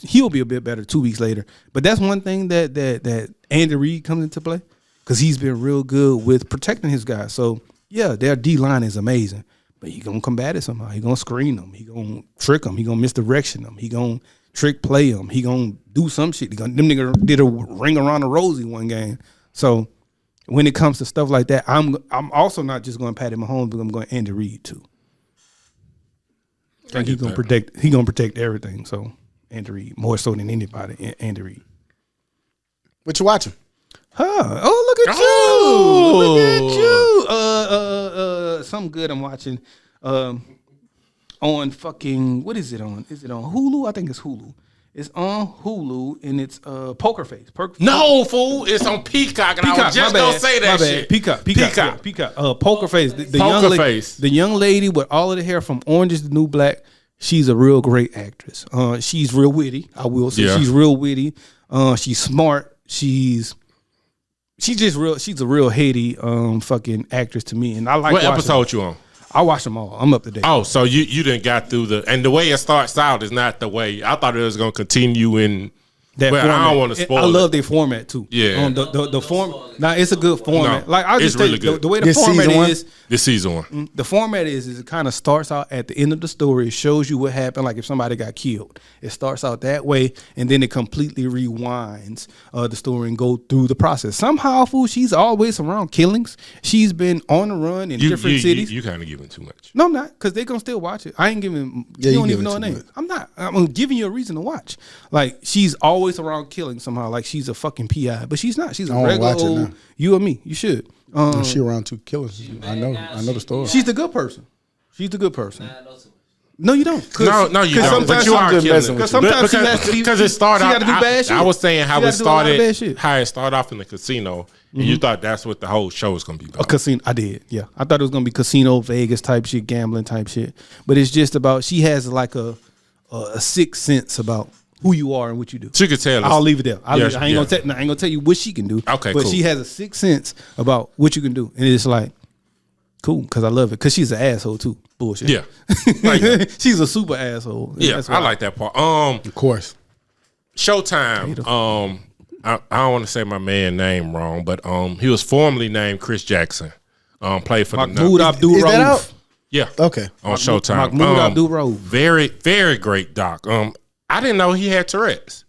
he'll be a bit better 2 weeks later. But that's one thing that Andy Reid comes into play because he's been real good with protecting his guys. So, yeah, their D-line is amazing. But he's going to combat it somehow. He's going to screen them. He's going to trick them. He's going to misdirection them. He's going to trick play them. He's going to do some shit. Them niggas did a ring around the rosy one game. So, when it comes to stuff like that, I'm also not just going Patty Mahomes, but I'm going Andy Reid too. I think he's going to protect. He's going to protect everything. So Andy Reid more so than anybody. Andy Reid. What you watching? Oh, look at you! Look at you! Something good I'm watching. On fucking what is it on? Is it on Hulu? I think it's Hulu. It's on Hulu and it's Poker Face. No, fool. It's on Peacock, and I was just gonna say that shit. Peacock. Poker Face. The Poker Face. The young lady with all of the hair from Orange is the New Black. She's a real great actress. She's real witty. I will say she's real witty. She's smart. She's just real. She's a real Haiti fucking actress to me, and I like. What episode you on? I watch them all. I'm up to date. Oh, so you didn't got through and the way it starts out is not the way I thought it was gonna continue in. That well, format. I don't want to spoil. I love their format too. Yeah, the form. Nah, it's a good format. No, like I'll just it's tell really you good. the way the This format season one? is. This season one. The format is it kind of starts out at the end of the story. It shows you what happened, like if somebody got killed. It starts out that way, and then it completely rewinds the story and go through the process. Somehow, fool, she's always around killings. She's been on the run in different cities. You kind of giving too much. No, I'm not, because they're going to still watch it. I ain't giving, Yeah, you you don't even giving know her too name. much. I'm not. I'm giving you a reason to watch. Like, she's always around killing somehow, like she's a fucking PI, but she's not. She's a I wanna regular watch it old, now. you or me. You should. She around 2 killers. I know the story. She's the good person. She's the good person. I know too much. No, you don't. No, you don't. But Sometimes you are just killing messing it. with you. Sometimes she has to be- because it started she out. gotta do bad shit. I was saying She how gotta it do a lot of bad started. shit. How it started off in the casino, and you thought that's what the whole show was gonna be A about. casino. I did. Yeah, I thought it was gonna be casino, Vegas type shit, gambling type shit. But it's just about she has like a sixth sense about who you are and what you do. She could tell us. I'll leave it there. I ain't Yeah. gonna tell you what she can do. Okay, but cool. she has a sixth sense about what you can do, and it's like cool because I love it because she's an asshole too. Bullshit. Yeah. Like, she's a super asshole. yeah, That's I why. like that part. Of course. Showtime. I don't want to say my man name wrong, but he was formerly named Chris Jackson. Played for Mahmoud the Abdul Is that Rauf. out? Yeah. Okay. On Showtime. Mahmoud Abdul Rauf. Very, very great doc. I didn't know he had Tourette's.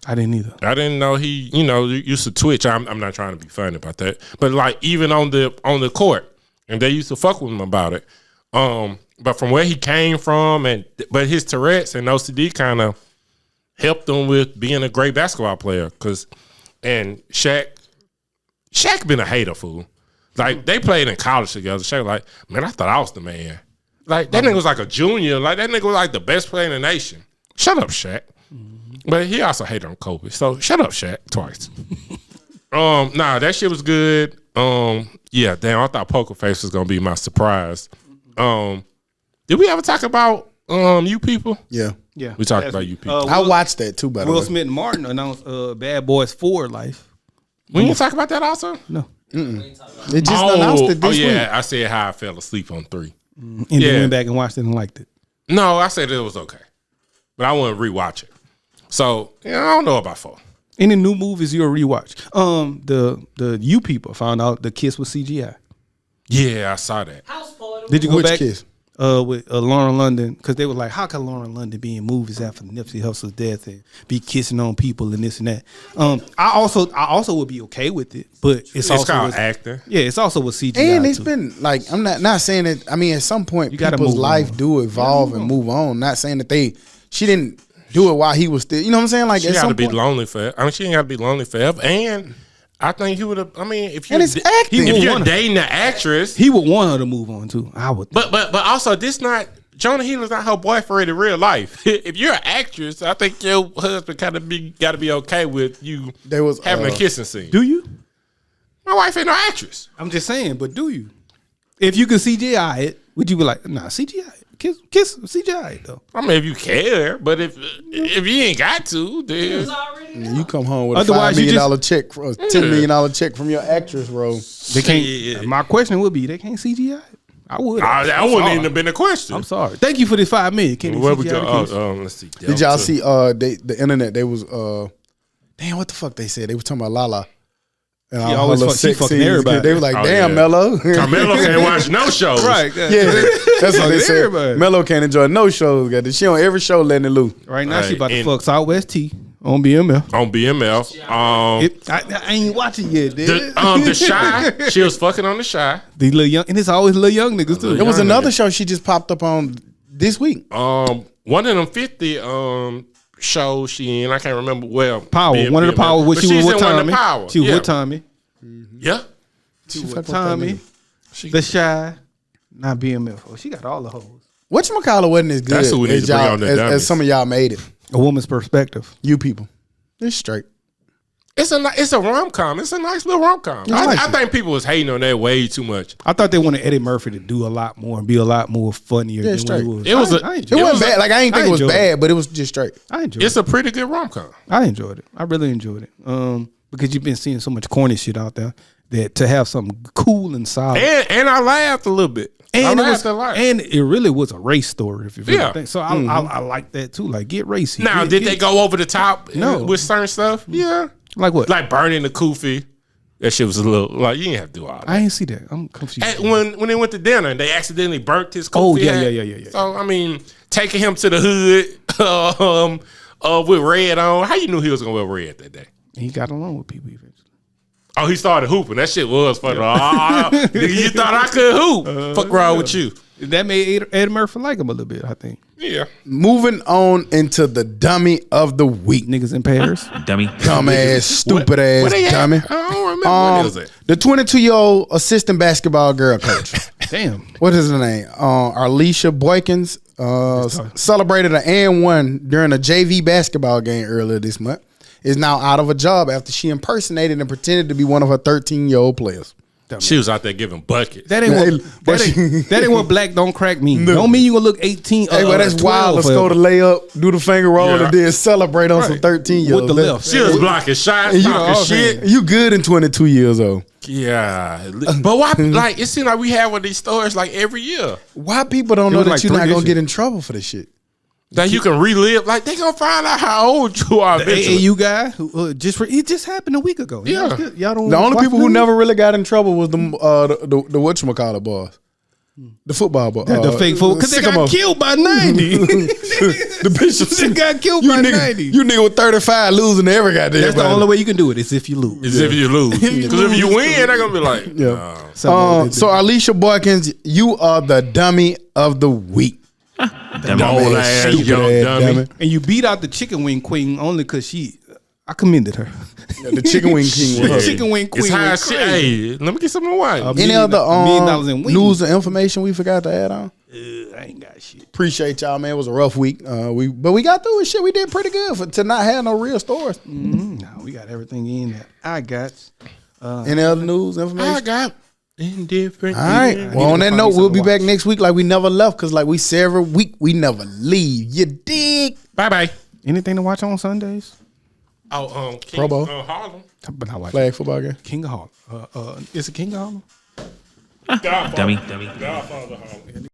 I didn't either. I didn't know he, used to twitch. I'm not trying to be funny about that, but like even on the court, and they used to fuck with him about it. But from where he came from, but his Tourette's and OCD kind of helped him with being a great basketball player. And Shaq been a hater, fool. Like they played in college together. Shaq like, man, I thought I was the man. Like that nigga was like a junior. Like that nigga was like the best player in the nation. Shut up, Shaq. But he also hated on Kobe. So shut up, Shaq, twice. Nah, that shit was good. Yeah, damn, I thought Poker Face was gonna be my surprise. Did we ever talk about You People? Yeah. Yeah, We talked about You People. I watched that too, by the Will way. Smith and Martin announced Bad Boys 4 Life. We didn't talk about that also? No, They just announced it this week. I said how I fell asleep on 3. and then went back and watched it and liked it. No, I said it was okay. But I want to rewatch it. So, I don't know about 4. Any new movies you'll rewatch? The You People found out the kiss was CGI. Yeah, I saw that. House party. Did you go Which back? kiss? With Lauren London, because they were like, how can Lauren London be in movies after Nipsey Hussle's death and be kissing on people and this and that? I also would be okay with it, but it's also called with, acting. Yeah, it's also with CGI. And it's too. been like I'm not saying that. I mean, at some point, gotta people's move life on. do evolve and move on. Not saying that she didn't do it while he was still. You know what I'm saying? Like She at got some to be point, lonely forever. I mean, she ain't got to be lonely forever. And I think he would have. I mean, if And it's acting. if you're wanna- dating an actress, He would want her to move on too. I would. but also this not Jonah Hill's not her boyfriend in real life. If you're an actress, I think your husband kind of got to be okay with you There was, having a kissing scene. Do you? My wife ain't no actress. I'm just saying, but do you? If you could CGI it, would you be like, nah, CGI it. Kiss CGI it though. I mean, if you care, but if you ain't got to, then you come home with a Otherwise, $5 you million check, a $10 million check from your actress role. They can't. Shit. My question would be, they can't CGI it. I would. that wouldn't even have been a question. I'm sorry. Thank you for this $5 million. Can you Where we CGI go? the kiss? Let's see. Did y'all see the internet? They was damn, what the fuck they said? They were talking about Lala. And all her always little she sex fucking scenes. everybody. They were like, Oh, damn, yeah. Mello. Carmelo can't watch no shows. Right. Yeah, that's what they Fucking said. everybody. Mello can't enjoy no shows. Got she on every show letting it loose. Right now, she Right, about to and- fuck Southwest T on BMF. On BMF. I ain't watching yet, dude. The Shy. She was fucking on the Shy. The little young, and it's always little young niggas too. There was Young another nigga. show she just popped up on this week. One of them 50 shows she in. I can't remember. Well, Power. One of the BMF. Power. What But she was she's with in one of Tommy. the Power. She was Yeah. with Tommy. Yeah. She was fuck with with that Tommy. nigga. The Shy. Not BMF. Oh, she got all the hoes. Whatchamacallit wasn't as good That's who we need as, to bring y'all, on the as Dummies. some of y'all made it. A woman's perspective. You people. It's straight. It's a rom-com. It's a nice little rom-com. like I it. think people was hating on that way too much. I thought they wanted Eddie Murphy to do a lot more and be a lot more funnier Yeah, than straight. what It was I a- It enjoyed wasn't was bad. Like I ain't think it was enjoyed bad, but it was just straight. I enjoyed It's it. a pretty good rom-com. I enjoyed it. I really enjoyed it. Because you've been seeing so much corny shit out there that to have something cool and solid. And I laughed a little bit. And I it laughed was, a lot. and it really was a race story, if you really Yeah. think. So I like that too. Like get racy. Now, Get- did get- they go over the top No. with certain stuff? Yeah. like what? Like burning the kufi. That shit was a little, like, you didn't have to do all that. I ain't see that. I'm confused. And when they went to dinner and they accidentally burnt his kufi. Oh, yeah, hat. yeah. So, I mean, taking him to the hood with red on. How you knew he was going to wear red that day? He got along with people eventually. Oh, he started hooping. That shit was funny. Nigga, you thought I could hoop. Fuck wrong with you. That made Eddie Murphy like him a little bit, I think. Yeah. Moving on into the dummy of the week. Niggas in Paris. Dummy. Dumbass, stupid Where ass they at? dummy. I don't remember what it was at. The 22-year-old assistant basketball girl coach. Damn. What is her name? Arlisha Boykins celebrated an and one during a JV basketball game earlier this month. Is now out of a job after she impersonated and pretended to be one of her 13-year-old players. She was out there giving buckets. That ain't that ain't what black don't crack mean. Don't mean you gonna look 18. Hey, well, that's wild. Let's go to lay up, do the finger roll, Yeah. and then celebrate on some 13-year-olds. With the left. She was blocking shots, You, talking shit. you good in 22 years old. Yeah. But why, like, it seems like we have one of these stories like every year. Why people don't It know was that like you're 3 not going this to get year. in trouble for this shit? that you can relive. Like they gonna find out how old you are The eventually. AAU guy who it just happened a week ago. Yeah. Y'all don't. The only watch people who news? never really got in trouble was the whatchamacallit boys. The football boys. The fake football because they got killed by 90. The bishops They got killed by 90. You nigga with 35 losing every goddamn. That's the only way you can do it is if you lose. As if you lose. Because if you win, they're gonna be like, Yeah. So, So Alicia Boykins, you are the dummy of the week. dumb old ass Stupid young ass dummy. and you beat out the chicken wing queen only because I commended her. The chicken wing king. The Was her. chicken wing queen. It's high was shit. crazy. Hey, let me get some more wine. Any other $1 million in wings. news or information we forgot to add on? I ain't got shit. Appreciate y'all, man. It was a rough week. But we got through it. Shit, we did pretty good to not have no real stories. No, we got everything in that I got. Any other news information? I got indifferent. All right. Well, on that find note, me we'll something be to back next week like we never left because like we say every week, we never leave. You dig? Bye bye. Anything to watch on Sundays? Oh, King, Pro Bowl. Harlem. But not watching. Flag football game. King of Harlem. Is it King of Harlem? Godfather. Dummy. Godfather Harlem.